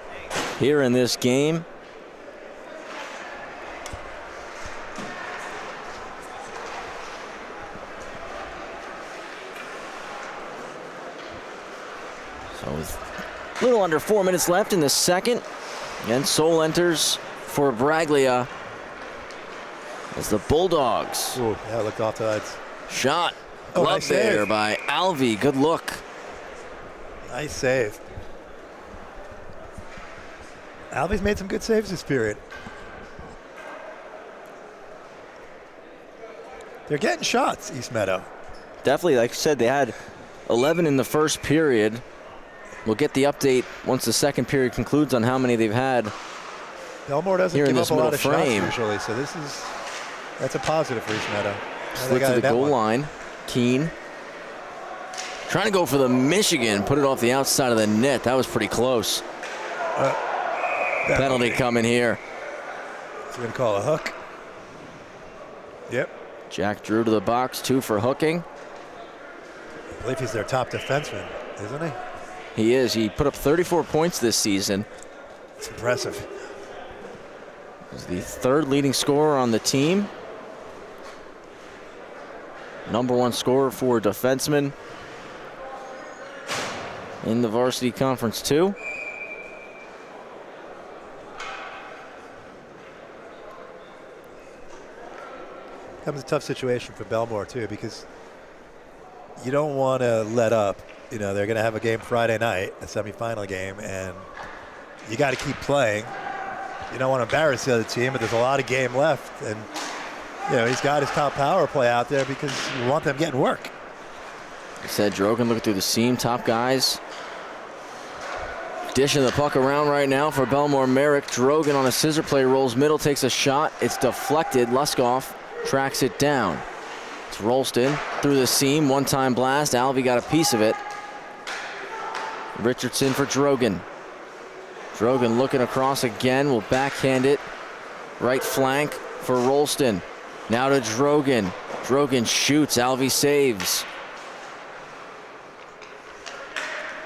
here in this game. So with a little under 4 minutes left in the second, and Soul enters for Braglia as the Bulldogs. Ooh, yeah, looked off the sides. Shot. Glove nice there save by Alvey. Good look. Nice save. Alvey's made some good saves this period. They're getting shots, East Meadow. Definitely, like I said, they had 11 in the first period. We'll get the update once the second period concludes on how many they've had. Bellmore doesn't here give in up this a lot middle of frame. shots usually, so that's a positive for East Meadow. Slid to the goal line. Keene trying to go for the Michigan, put it off the outside of the net. That was pretty close. Penalty coming here. He's going to call a hook. Yep. Jack Drew to the box, 2 for hooking. I believe he's their top defenseman, isn't he? He is. He put up 34 points this season. It's impressive. He's the 3rd leading scorer on the team. #1 scorer for defensemen in the Varsity Conference 2. That was a tough situation for Bellmore too, because you don't want to let up. You know, they're going to have a game Friday night, a semifinal game, and you got to keep playing. You don't want to embarrass the other team, but there's a lot of game left, and you know, he's got his top power play out there because you want them getting work. I said Drogan looking through the seam, top guys. Dishing the puck around right now for Bellmore-Merrick. Drogan on a scissor play, rolls middle, takes a shot. It's deflected. Luskoff tracks it down. It's Rolston through the seam, one-time blast. Alvey got a piece of it. Richardson for Drogan. Drogan looking across again, will backhand it. Right flank for Rolston. Now to Drogan. Drogan shoots, Alvey saves.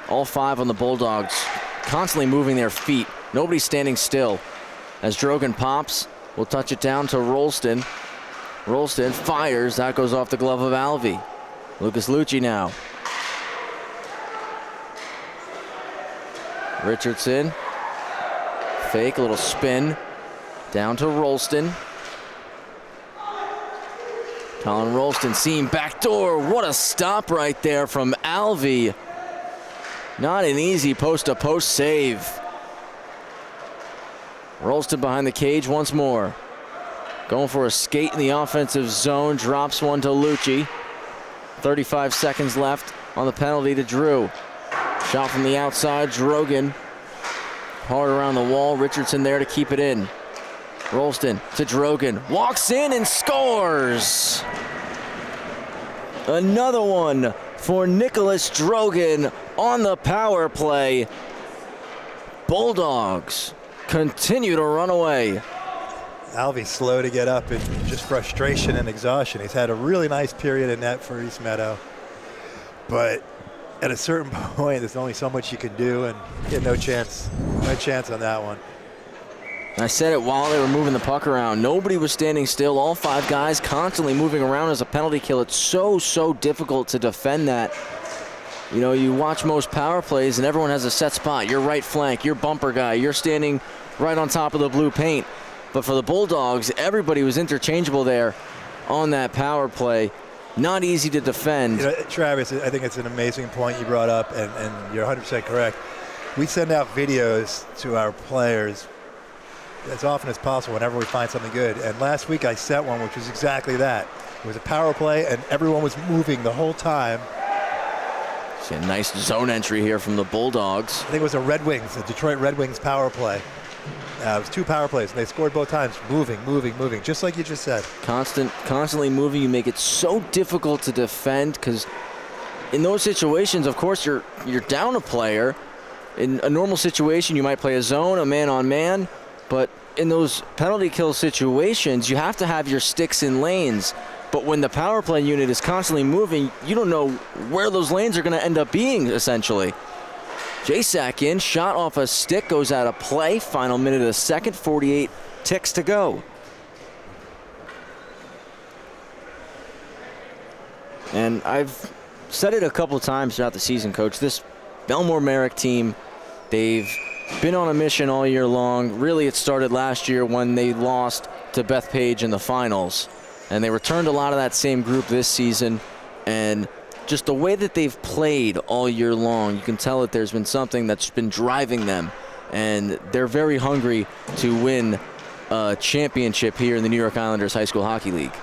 All 5 on the Bulldogs, constantly moving their feet. Nobody's standing still. As Drogan pops, we'll touch it down to Rolston. Rolston fires, that goes off the glove of Alvey. Lucas Lucci now. Richardson, fake, a little spin, down to Rolston. Colin Rolston seam backdoor. What a stop right there from Alvey. Not an easy post-to-post save. Rolston behind the cage once more. Going for a skate in the offensive zone. Drops one to Lucci. 35 seconds left on the penalty to Drew. Shot from the outside. Drogan. Hard around the wall. Richardson there to keep it in. Rolston to Drogan. Walks in and scores. Another one for Nicholas Drogan on the power play. Bulldogs continue to run away. Alvey's slow to get up in just frustration and exhaustion. He's had a really nice period in net for East Meadow, but at a certain point, there's only so much you can do, and he had no chance on that one. I said it while they were moving the puck around. Nobody was standing still. All 5 guys constantly moving around as a penalty kill. It's so difficult to defend that You know, you watch most power plays and everyone has a set spot. Your right flank, your bumper guy, you're standing right on top of the blue paint. But for the Bulldogs, everybody was interchangeable there on that power play. Not easy to defend. You know, Travis, I think it's an amazing point you brought up, and you're 100% correct. We send out videos to our players as often as possible whenever we find something good. And last week I sent one which was exactly that. It was a power play, and everyone was moving the whole time. See a nice zone entry here from the Bulldogs. I think it was a Detroit Red Wings power play. It was 2 power plays, and they scored both times. Moving, just like you just said. Constantly moving. You make it so difficult to defend because in those situations, of course, you're down a player. In a normal situation, you might play a zone, a man-on-man, but in those penalty kill situations, you have to have your sticks in lanes. But when the power play unit is constantly moving, you don't know where those lanes are going to end up being, essentially. Jasak in, shot off a stick, goes out of play. Final minute of the second, 48 ticks to go. And I've said it a couple times throughout the season, Coach. This Bellmore-Merrick team, they've been on a mission all year long. Really, it started last year when they lost to Bethpage in the finals. And they returned a lot of that same group this season. And just the way that they've played all year long, you can tell that there's been something that's been driving them. And they're very hungry to win a championship here in the New York Islanders High School Hockey League.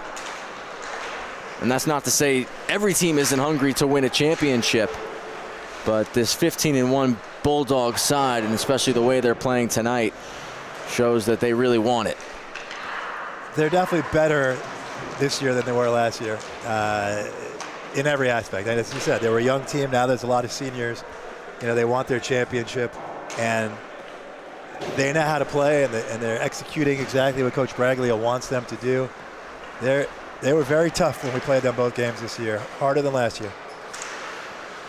And that's not to say every team isn't hungry to win a championship, but this 15-1 Bulldog side, and especially the way they're playing tonight, shows that they really want it. They're definitely better this year than they were last year in every aspect. And as you said, they were a young team. Now there's a lot of seniors. You know, they want their championship, and they know how to play, and they're executing exactly what Coach Braglia wants them to do. They were very tough when we played them both games this year, harder than last year.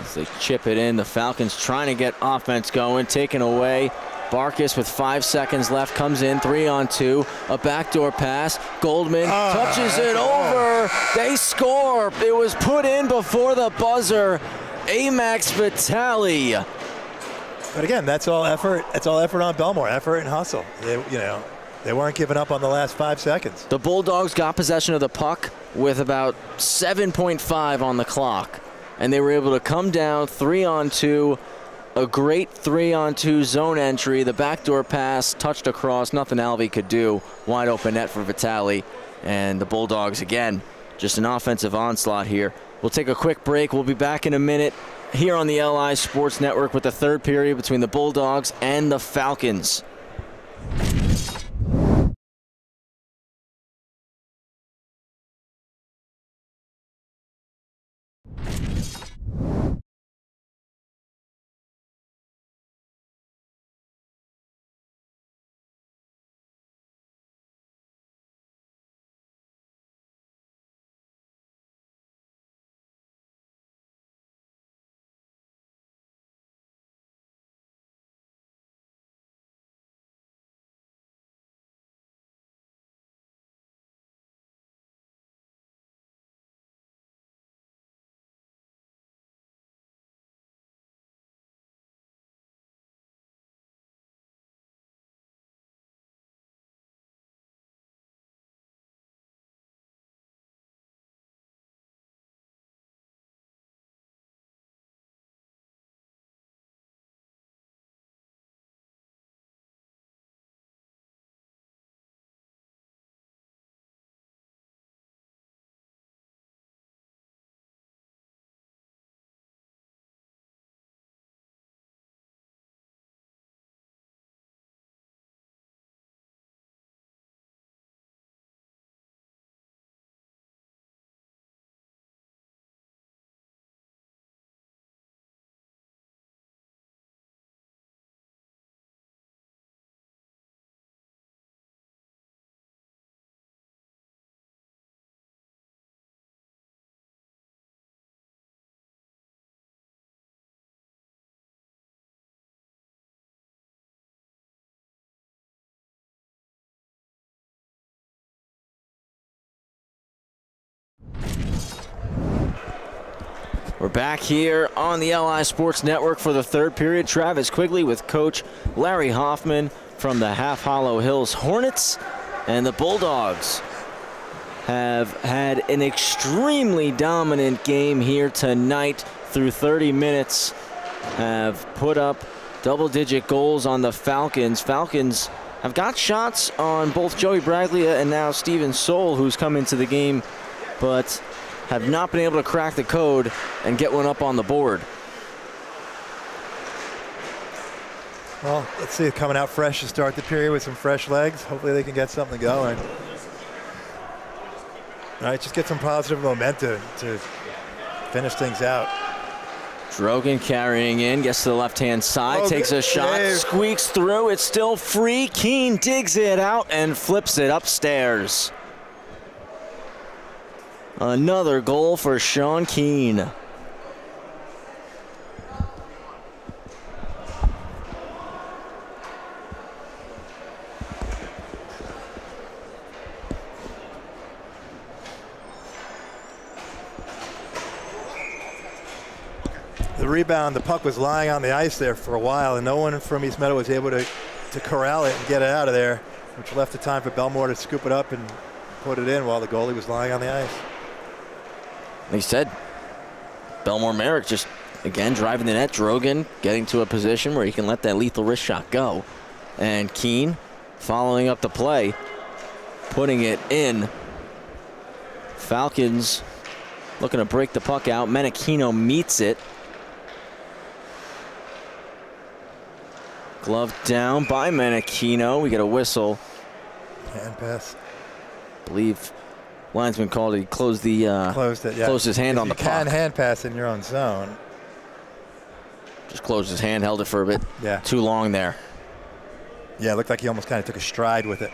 As they chip it in, the Falcons trying to get offense going, taken away. Barkas with 5 seconds left comes in, 3-on-2, a backdoor pass. Goldman touches it over. They score. It was put in before the buzzer. Amax Vitale. But again, that's all effort. It's all effort on Bellmore, effort and hustle. They weren't giving up on the last 5 seconds. The Bulldogs got possession of the puck with about 7.5 on the clock, and they were able to come down 3-on-2. A great 3-on-2 zone entry. The backdoor pass touched across. Nothing Alvey could do. Wide open net for Vitale. And the Bulldogs, again, just an offensive onslaught here. We'll take a quick break. We'll be back in a minute here on the LI Sports Network with the third period between the Bulldogs and the Falcons. We're back here on the LI Sports Network for the third period. Travis Quigley with Coach Larry Hoffman from the Half Hollow Hills Hornets. And the Bulldogs have had an extremely dominant game here tonight through 30 minutes. Have put up double-digit goals on the Falcons. Falcons have got shots on both Joey Braglia and now Steven Soul, who's come into the game, but have not been able to crack the code and get one up on the board. Well, let's see, coming out fresh to start the period with some fresh legs. Hopefully they can get something going. All right, just get some positive momentum to finish things out. Drogan carrying in, gets to the left-hand side, takes a shot, squeaks through, it's still free. Keene digs it out and flips it upstairs. Another goal for Sean Keene. The rebound, the puck was lying on the ice there for a while, and no one from East Meadow was able to corral it and get it out of there, which left the time for Bellmore to scoop it up and put it in while the goalie was lying on the ice. He said Bellmore-Merrick just, again, driving the net. Drogan getting to a position where he can let that lethal wrist shot go. And Keene following up the play, putting it in. Falcons looking to break the puck out. Menachino meets it. Glove down by Menachino. We get a whistle. Hand pass. I believe linesman called it. He closed his hand on the puck. You can hand pass in your own zone. Just closed his hand, held it for a bit. Yeah. Too long there. Yeah, it looked like he almost kind of took a stride with it.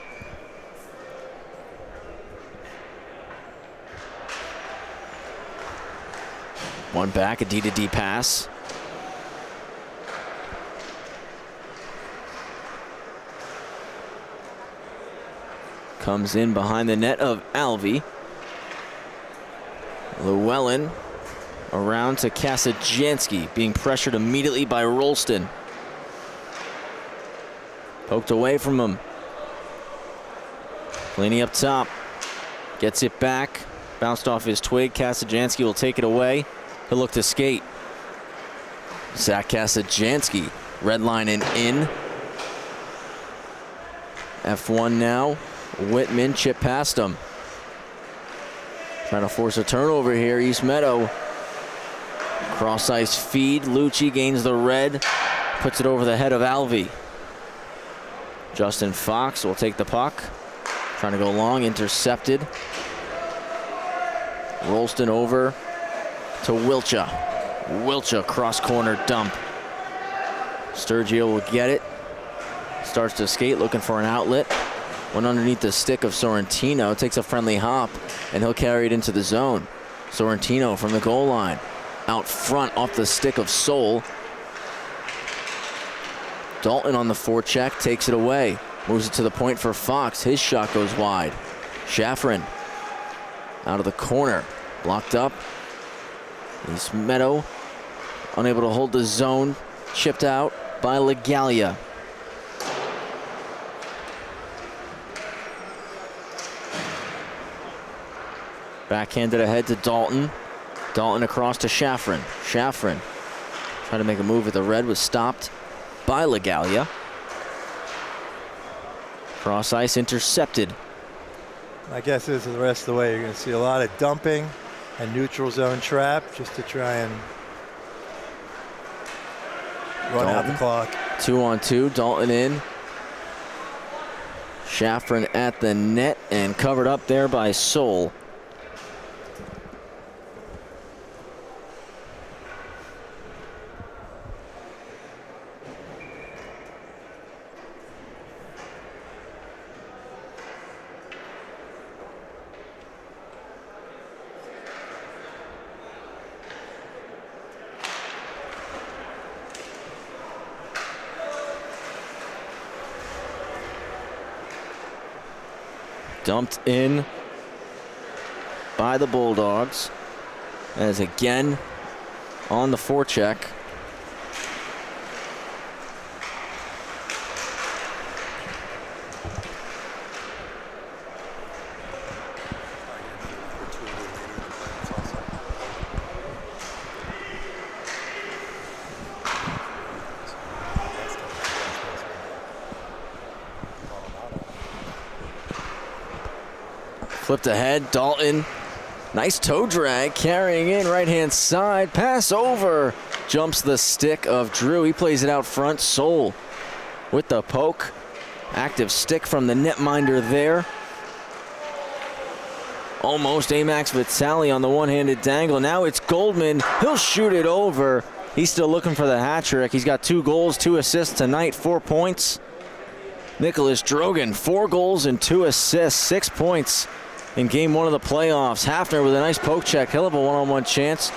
One back, a D-to-D pass. Comes in behind the net of Alvey. Llewellyn around to Kasajanski, being pressured immediately by Rolston. Poked away from him. Cleaning up top. Gets it back. Bounced off his twig. Kasajanski will take it away. He'll look to skate. Zach Kasajanski, red line and in. F1 now. Whitman chip past him. Trying to force a turnover here. East Meadow. Cross ice feed. Lucci gains the red. Puts it over the head of Alvey. Justin Fox will take the puck. Trying to go long. Intercepted. Rolston over to Wilcha. Wilcha cross corner dump. Sturgio will get it. Starts to skate, looking for an outlet. Went underneath the stick of Sorrentino. Takes a friendly hop, and he'll carry it into the zone. Sorrentino from the goal line. Out front off the stick of Soul. Dalton on the forecheck, takes it away. Moves it to the point for Fox. His shot goes wide. Schafrin out of the corner. Blocked up. East Meadow unable to hold the zone. Chipped out by Legalia. Backhanded ahead to Dalton. Dalton across to Schafrin. Schafrin trying to make a move with the red, was stopped by Legalia. Cross ice intercepted. My guess is the rest of the way you're going to see a lot of dumping and neutral zone trap just to try and run out the clock. 2-on-2, Dalton in. Schafrin at the net and covered up there by Soul. Dumped in by the Bulldogs, as again on the forecheck. Flipped ahead, Dalton. Nice toe drag, carrying in right-hand side. Pass over. Jumps the stick of Drew. He plays it out front. Soul with the poke. Active stick from the netminder there. Almost Amax Vitale on the one-handed dangle. Now it's Goldman. He'll shoot it over. He's still looking for the hat trick. He's got 2 goals, 2 assists tonight, 4 points. Nicholas Drogan, 4 goals and 2 assists, 6 points in game 1 of the playoffs. Hafner with a nice poke check. He'll have a one-on-one chance.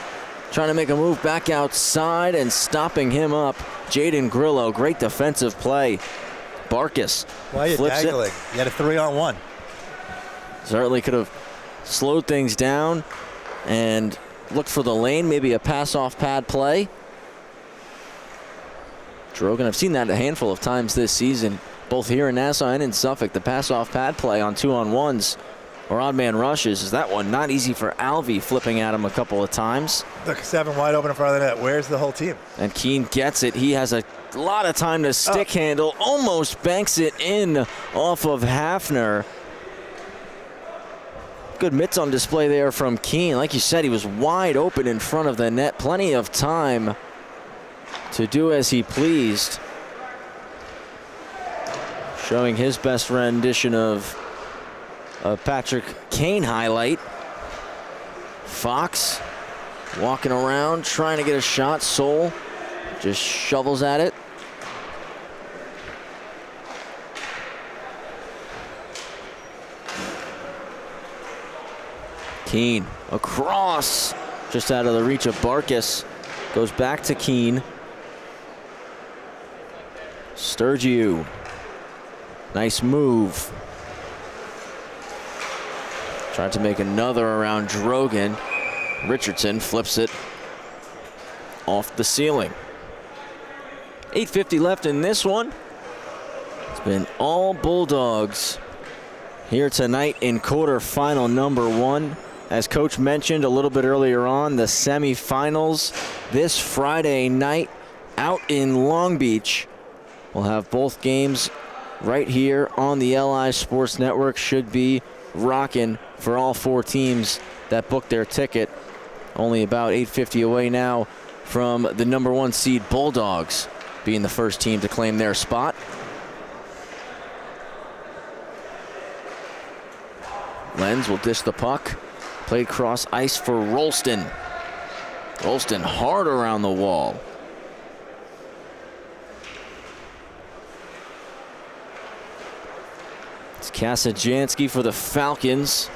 Trying to make a move back outside and stopping him up. Jaden Grillo, great defensive play. Barkus. Why are you dangling? You had a 3-on-1. Certainly could have slowed things down and looked for the lane. Maybe a pass-off pad play. Drogan, I've seen that a handful of times this season, both here in Nassau and in Suffolk. The pass-off pad play on 2-on-1s or odd man rushes. Is that one not easy for Alvey, flipping at him a couple of times. Look, 7 wide open in front of the net. Where's the whole team? And Keene gets it. He has a lot of time to stick handle. Almost banks it in off of Hafner. Good mitts on display there from Keene. Like you said, he was wide open in front of the net. Plenty of time to do as he pleased. Showing his best rendition of a Patrick Kane highlight. Fox walking around, trying to get a shot. Soul just shovels at it. Keene across, just out of the reach of Barkus. Goes back to Keene. Sturgiu, nice move. Tried to make another around Drogan. Richardson flips it off the ceiling. 8:50 left in this one. It's been all Bulldogs here tonight in quarterfinal number 1. As Coach mentioned a little bit earlier on, the semifinals this Friday night out in Long Beach. We'll have both games right here on the LI Sports Network. Should be rocking for all 4 teams that booked their ticket. Only about 8:50 away now from the number 1 seed Bulldogs being the first team to claim their spot. Lenz will dish the puck. Played cross ice for Rolston. Rolston hard around the wall. It's Kasajansky for the Falcons.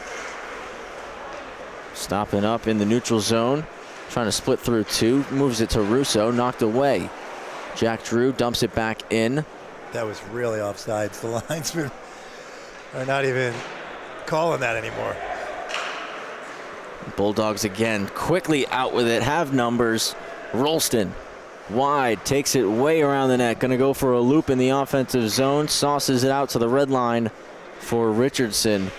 Stopping up in the neutral zone. Trying to split through 2. Moves it to Russo. Knocked away. Jack Drew dumps it back in. That was really offsides. The linesmen are not even calling that anymore. Bulldogs again quickly out with it. Have numbers. Rolston wide. Takes it way around the net. Going to go for a loop in the offensive zone. Sauces it out to the red line for Richardson.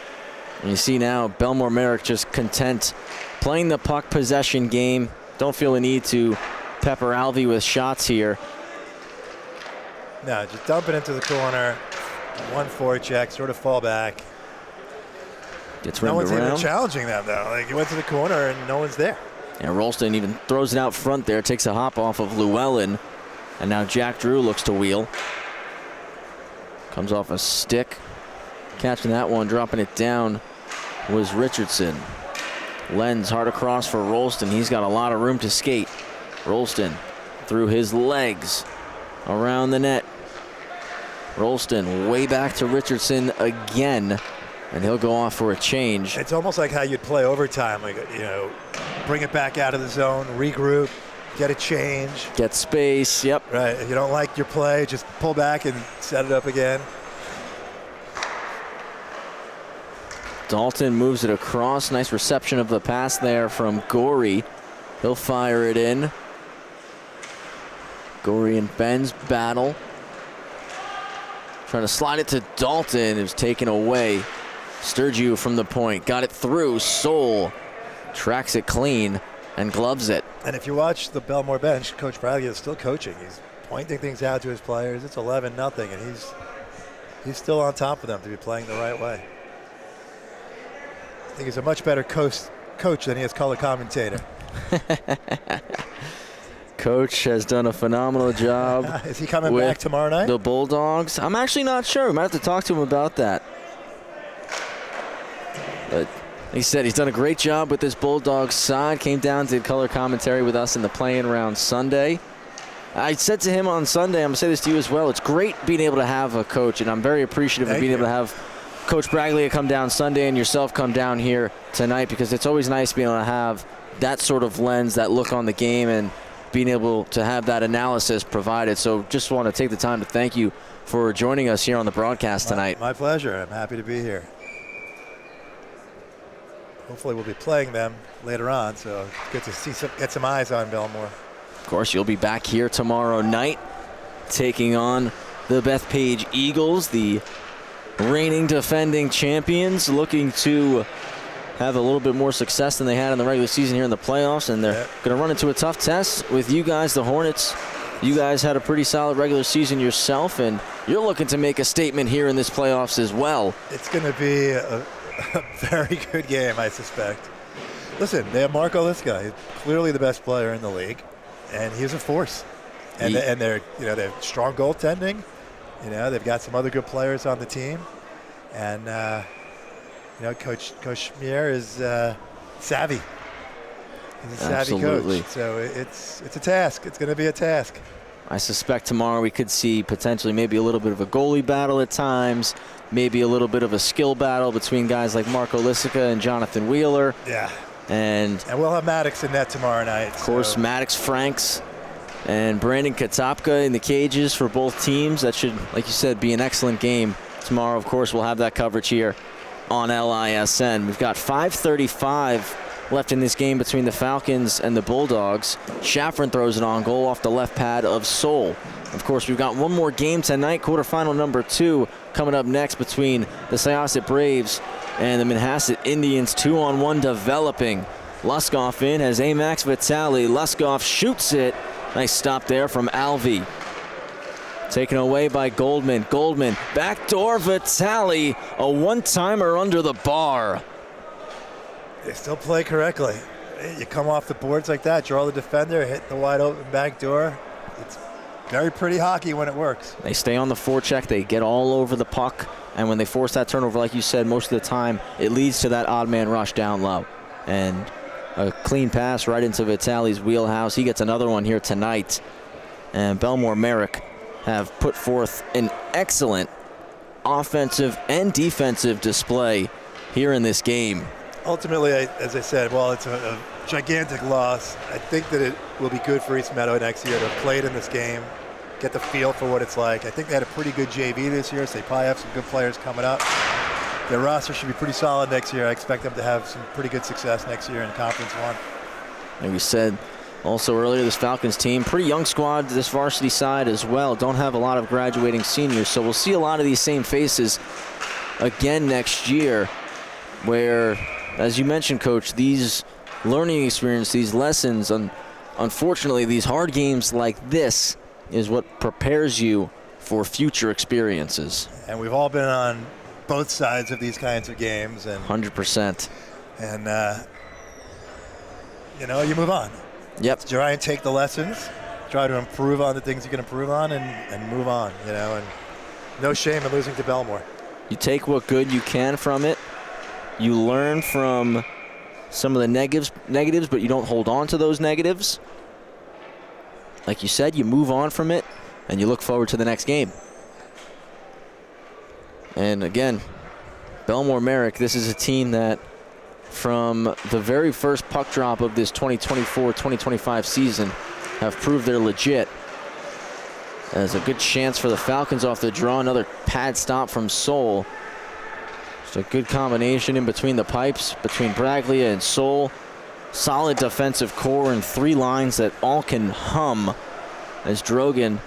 And you see now Bellmore-Merrick just content playing the puck possession game. Don't feel a need to pepper Alvey with shots here. No, just dump it into the corner. 1 forecheck, sort of fall back. Gets no rimmed one's around. even challenging that though. Like, he went to the corner and no one's there. And Rolston even throws it out front there. Takes a hop off of Llewellyn. And now Jack Drew looks to wheel. Comes off a stick. Catching that one, dropping it down was Richardson. Lenz hard across for Rolston. He's got a lot of room to skate. Rolston through his legs around the net. Rolston way back to Richardson again. And he'll go off for a change. It's almost like how you'd play overtime. Like, you know, bring it back out of the zone, regroup, get a change. Get space, yep. Right, if you don't like your play, just pull back and set it up again. Dalton moves it across. Nice reception of the pass there from Gorey. He'll fire it in. Gorey and Ben's battle. Trying to slide it to Dalton. It was taken away. Sturgeon from the point. Got it through. Soul tracks it clean and gloves it. And if you watch the Bellmore bench, Coach Bradley is still coaching. He's pointing things out to his players. It's 11-0, and he's still on top of them to be playing the right way. I think he's a much better coach than he is color commentator. Coach has done a phenomenal job. Is he coming back tomorrow night? The Bulldogs. I'm actually not sure. We might have to talk to him about that. But he said he's done a great job with this Bulldogs side. Came down to color commentary with us in the play-in round Sunday. I said to him on Sunday, I'm going to say this to you as well, it's great being able to have a coach, and I'm very appreciative of being able to have Coach Braglia come down Sunday and yourself come down here tonight, because it's always nice being able to have that sort of lens, that look on the game, and being able to have that analysis provided. So just want to take the time to thank you for joining us here on the broadcast tonight. My pleasure. I'm happy to be here. Hopefully we'll be playing them later on, so it's good to get some eyes on Bellmore. Of course, you'll be back here tomorrow night taking on the Bethpage Eagles, the reigning defending champions, looking to have a little bit more success than they had in the regular season here in the playoffs, and they're going to run into a tough test with you guys, the Hornets. You guys had a pretty solid regular season yourself, and you're looking to make a statement here in this playoffs as well. It's going to be a very good game, I suspect. Listen, they have Marco Liska. He's clearly the best player in the league, and he's a force. And they have strong goaltending. They've got some other good players on the team, and Coach Schmier is savvy. He's a savvy coach. So it's a task. It's going to be a task. I suspect tomorrow we could see potentially maybe a little bit of a goalie battle at times, maybe a little bit of a skill battle between guys like Marco Lissica and Jonathan Wheeler. Yeah. And we'll have Maddox in net tomorrow night. Of course, Maddox Franks and Brandon Katopka in the cages for both teams. That should, like you said, be an excellent game tomorrow. Of course, we'll have that coverage here on LISN. We've got 5:35 left in this game between the Falcons and the Bulldogs. Shaffron throws it on goal off the left pad of Soul. Of course, we've got one more game tonight, quarterfinal number 2, coming up next between the Syosset Braves and the Manhasset Indians. 2-on-1 developing. Luskoff in has Amax Vitale. Luskoff shoots it. Nice stop there from Alvey. Taken away by Goldman. Goldman, backdoor Vitale. A one-timer under the bar. They still play correctly. You come off the boards like that, draw the defender, hit the wide open back door. It's very pretty hockey when it works. They stay on the forecheck. They get all over the puck. And when they force that turnover, like you said, most of the time, it leads to that odd man rush down low. And a clean pass right into Vitale's wheelhouse. He gets another one here tonight. And Bellmore-Merrick have put forth an excellent offensive and defensive display here in this game. Ultimately, as I said, while it's a gigantic loss, I think that it will be good for East Meadow next year to have played in this game, get the feel for what it's like. I think they had a pretty good JV this year, so they probably have some good players coming up. Their roster should be pretty solid next year. I expect them to have some pretty good success next year in Conference 1. Like we said also earlier, this Falcons team, pretty young squad, this varsity side as well. Don't have a lot of graduating seniors, so we'll see a lot of these same faces again next year, where, as you mentioned, Coach, these learning experience, these lessons, unfortunately, these hard games like this is what prepares you for future experiences. And we've all been on both sides of these kinds of games. And 100%. And, you move on. Yep. Try and take the lessons, try to improve on the things you can improve on, and move on, and no shame in losing to Bellmore. You take what good you can from it. You learn from some of the negatives, but you don't hold on to those negatives. Like you said, you move on from it, and you look forward to the next game. And again, Bellmore-Merrick, this is a team that from the very first puck drop of this 2024-2025 season have proved they're legit. There's a good chance for the Falcons off the draw. Another pad stop from Soul. Just a good combination in between the pipes, between Braglia and Soul. solid defensive core and 3 lines that all can hum as Drogan,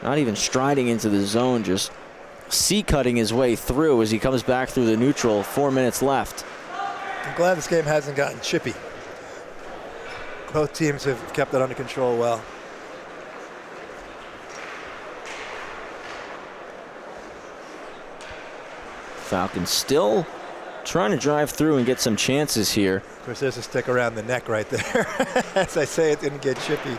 not even striding into the zone, just C-cutting his way through as he comes back through the neutral. 4 minutes left. I'm glad this game hasn't gotten chippy. Both teams have kept it under control well. Falcons still trying to drive through and get some chances here. Of course, there's a stick around the neck right there. As I say, it didn't get chippy.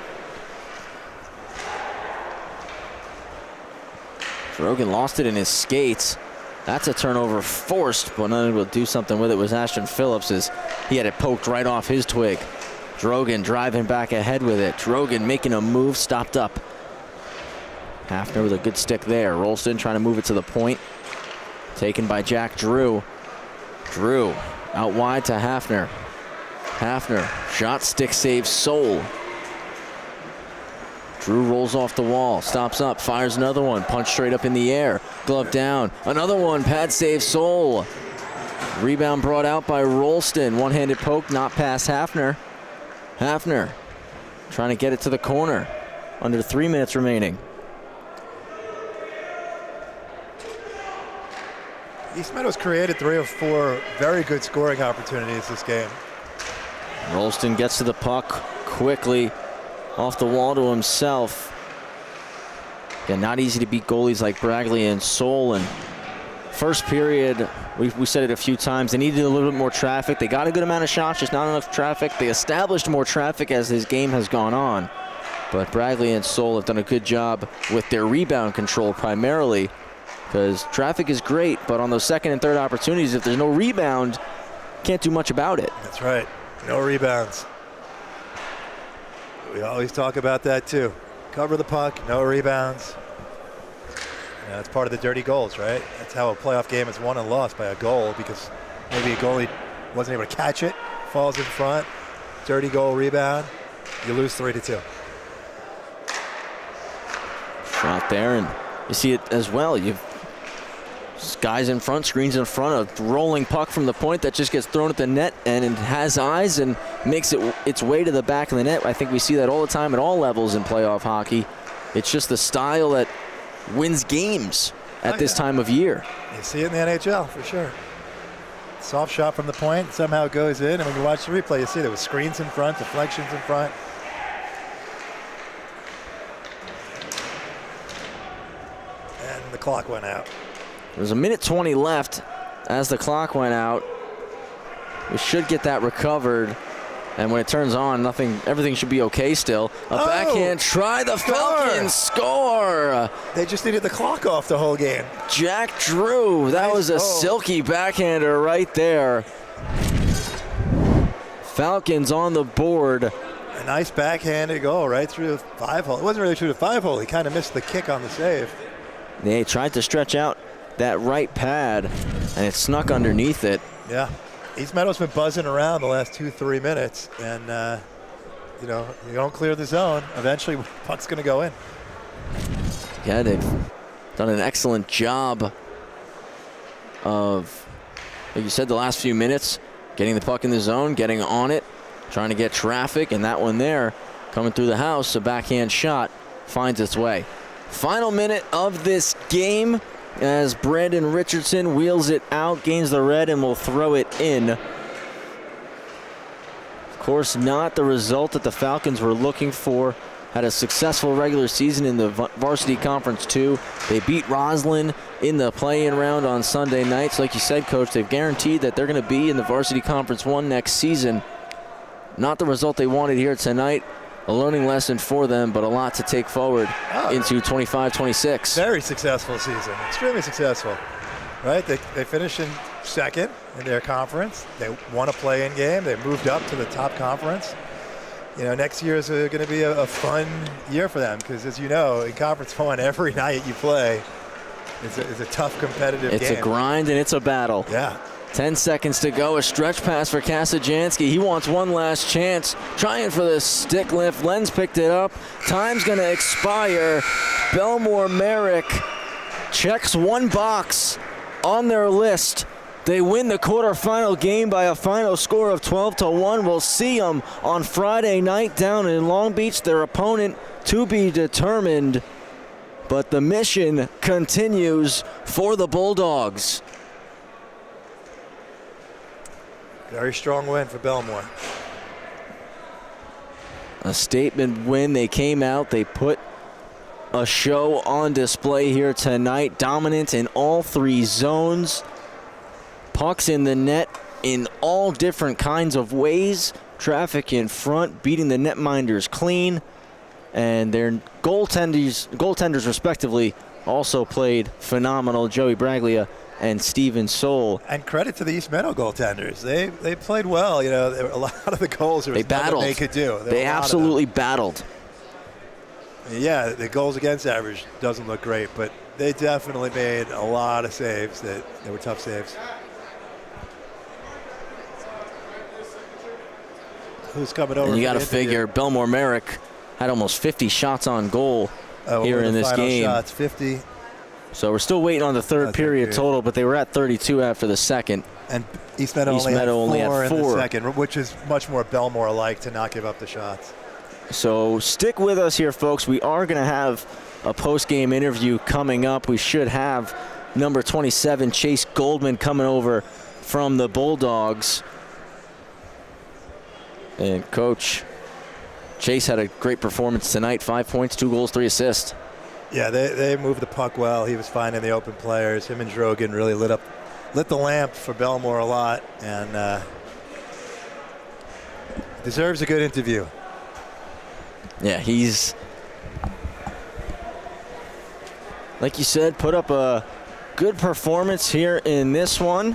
Drogan lost it in his skates. That's a turnover forced, but unable to do something with it was Ashton Phillips as he had it poked right off his twig. Drogan driving back ahead with it. Drogan making a move, stopped up. Hafner with a good stick there. Rolston trying to move it to the point. Taken by Jack Drew. Drew out wide to Hafner. Hafner, shot, stick, save, Soul. Drew rolls off the wall, stops up, fires another one, punch straight up in the air, glove down, another one, pad save, Soul. Rebound brought out by Rolston, one-handed poke, not past Hafner. Hafner trying to get it to the corner, under 3 minutes remaining. East Meadow's created 3 or 4 very good scoring opportunities this game. Rolston gets to the puck quickly, off the wall to himself. Again, not easy to beat goalies like Bragley and Soul. And first period, we said it a few times, they needed a little bit more traffic. They got a good amount of shots, just not enough traffic. They established more traffic as this game has gone on. But Bragley and Soul have done a good job with their rebound control primarily, because traffic is great, but on those second and third opportunities, if there's no rebound, can't do much about it. That's right. No rebounds. We always talk about that too. Cover the puck, no rebounds. You know, that's part of the dirty goals, right? That's how a playoff game is won and lost, by a goal, because maybe a goalie wasn't able to catch it, falls in front, dirty goal, rebound, you lose 3-2. Shot there, and you see it as well. You've guys in front, screens in front, a rolling puck from the point that just gets thrown at the net, and it has eyes and makes its way to the back of the net. I think we see that all the time at all levels in playoff hockey. It's just the style that wins games at this time of year. You see it in the NHL for sure. Soft shot from the point, somehow goes in, and when you watch the replay, you see there was screens in front, deflections in front. And the clock went out. There's a minute 20 left as the clock went out. We should get that recovered. And when it turns on, everything should be okay still. Backhand try, the Falcons score. They just needed the clock off the whole game. Jack Drew, that was a silky backhander right there. Falcons on the board. A nice backhanded goal right through the 5-hole. It wasn't really through the 5-hole. He kind of missed the kick on the save. They tried to stretch out that right pad, and it snuck underneath it. Yeah. East Meadow's been buzzing around the last 2-3 minutes, and you know, you don't clear the zone, eventually puck's going to go in. Yeah, they've done an excellent job of, like you said, the last few minutes, getting the puck in the zone, getting on it, trying to get traffic, and that one there coming through the house, a backhand shot finds its way. Final minute of this game as Brandon Richardson wheels it out, gains the red, and will throw it in. Of course, not the result that the Falcons were looking for. Had a successful regular season in the Varsity Conference 2. They beat Roslyn in the play-in round on Sunday nights. Like you said, Coach, they've guaranteed that they're going to be in the Varsity Conference 1 next season. Not the result they wanted here tonight. A learning lesson for them, but a lot to take forward into 25-26. Very successful season, extremely successful, right? They finished in second in their conference. They won a play-in game. They moved up to the top conference. You know, next year is going to be a fun year for them because, as you know, in Conference 1, every night you play is a tough competitive game. It's a grind and it's a battle. Yeah. 10 seconds to go. A stretch pass for Kasajansky. He wants one last chance. Trying for the stick lift. Lenz picked it up. Time's going to expire. Bellmore-Merrick checks one box on their list They win the quarterfinal game by a final score of 12-1. We'll see them on Friday night down in Long Beach. Their opponent to be determined. But the mission continues for the Bulldogs. Very strong win for Bellmore. A statement win. They came out, they put a show on display here tonight. Dominant in all three zones. Pucks in the net in all different kinds of ways. Traffic in front, beating the netminders clean. And their goaltenders respectively also played phenomenal. Joey Braglia and Steven Soul. And credit to the East Meadow goaltenders. They played well. You know, there were a lot of the goals there was nothing they could do. They absolutely battled. Yeah, the goals against average doesn't look great, but they definitely made a lot of saves. They were tough saves. Who's coming over? And you got to figure Bellmore-Merrick had almost 50 shots on goal here in this game. Shots, 50. So we're still waiting on the third period total, but they were at 32 after the second. And East Meadow only had four in the second, which is much more Bellmore-like to not give up the shots. So stick with us here, folks. We are going to have a post-game interview coming up. We should have number 27, Chase Goldman, coming over from the Bulldogs. And Coach Chase had a great performance tonight. 5 points, 2 goals, 3 assists. Yeah, they moved the puck well. He was finding the open players. Him and Drogan really lit the lamp for Bellmore a lot, and deserves a good interview. Yeah, he's, like you said, put up a good performance here in this one.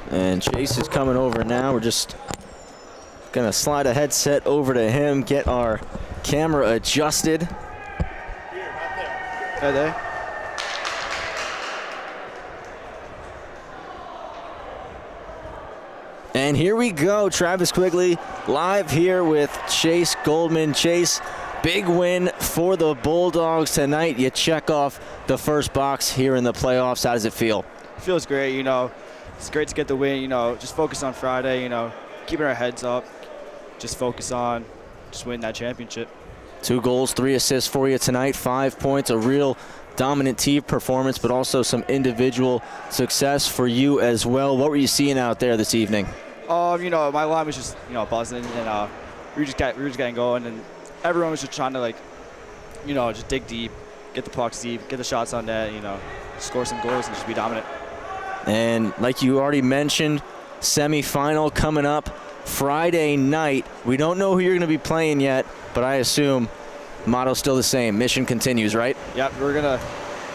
And Chase is coming over now. We're just going to slide a headset over to him, get our camera adjusted. Right there. And here we go, Travis Quigley live here with Chase Goldman. Chase, big win for the Bulldogs tonight. You check off the first box here in the playoffs. How does it feel? It feels great, you know. It's great to get the win, you know. Just focus on Friday, you know, keeping our heads up. Just focus on just winning that championship. 2 goals, 3 assists for you tonight, 5 points, a real dominant team performance, but also some individual success for you as well. What were you seeing out there this evening? You know, my line was just, you know, buzzing, and we were just getting going, and everyone was just trying to, like, you know, just dig deep, get the pucks deep, get the shots on net, you know, score some goals and just be dominant. And like you already mentioned, semifinal coming up Friday night. We don't know who you're going to be playing yet, but I assume motto's still the same. Mission continues, right? Yeah, we're going to,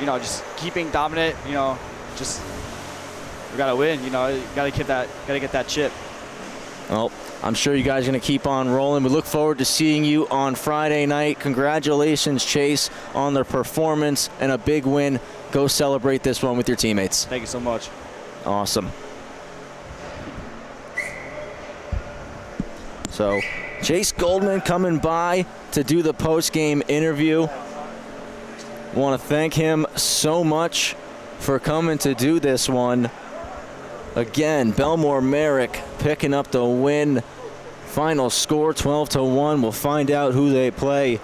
you know, just keep being dominant, you know, just we got to win, you know, got to get that chip. Well, I'm sure you guys are going to keep on rolling. We look forward to seeing you on Friday night. Congratulations, Chase, on their performance and a big win. Go celebrate this one with your teammates. Thank you so much. Awesome. So, Chase Goldman coming by to do the post-game interview. Want to thank him so much for coming to do this one. Again, Bellmore-Merrick picking up the win. Final score 12-1. We'll find out who they play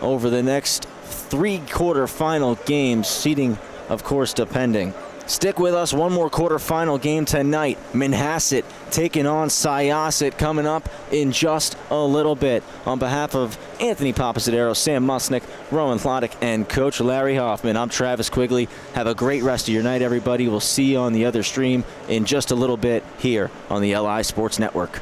over the next 3 quarterfinal games, seeding, of course, depending. Stick with us. One more quarterfinal game tonight. Manhasset taking on Syosset coming up in just a little bit. On behalf of Anthony Papasadero, Sam Musnick, Rowan Thlodick, and Coach Larry Hoffman, I'm Travis Quigley. Have a great rest of your night, everybody. We'll see you on the other stream in just a little bit here on the LI Sports Network.